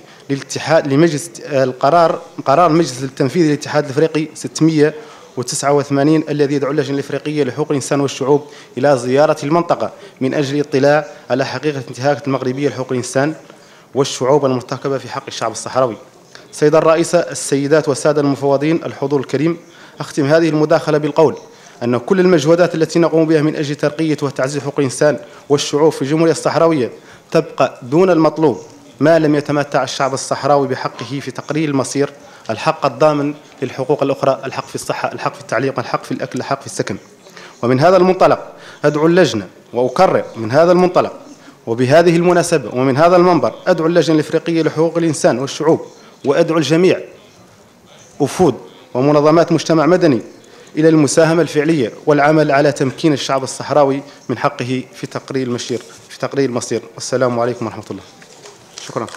قرار المجلس التنفيذي للاتحاد الافريقي 689 الذي يدعو اللجنه الافريقيه لحقوق الانسان والشعوب الى زياره المنطقه من اجل الاطلاع على حقيقه انتهاكات المغربيه لحقوق الانسان والشعوب المرتكبه في حق الشعب الصحراوي. سيدة الرئيسة، السيدات والساده المفوضين الحضور الكريم، اختم هذه المداخله بالقول ان كل المجهودات التي نقوم بها من اجل ترقيه وتعزيز حقوق الانسان والشعوب في الجمهوريه الصحراوية تبقى دون المطلوب ما لم يتمتع الشعب الصحراوي بحقه في تقرير المصير، الحق الضامن للحقوق الأخرى، الحق في الصحة، الحق في التعليم، الحق في الأكل، الحق في السكن. ومن هذا المنطلق أدعو اللجنة وأكرر من هذا المنطلق وبهذه المناسبة ومن هذا المنبر أدعو اللجنة الإفريقية لحقوق الإنسان والشعوب وأدعو الجميع وفود ومنظمات مجتمع مدني إلى المساهمة الفعلية والعمل على تمكين الشعب الصحراوي من حقه في تقرير المصير. والسلام عليكم ورحمة الله. شكرا.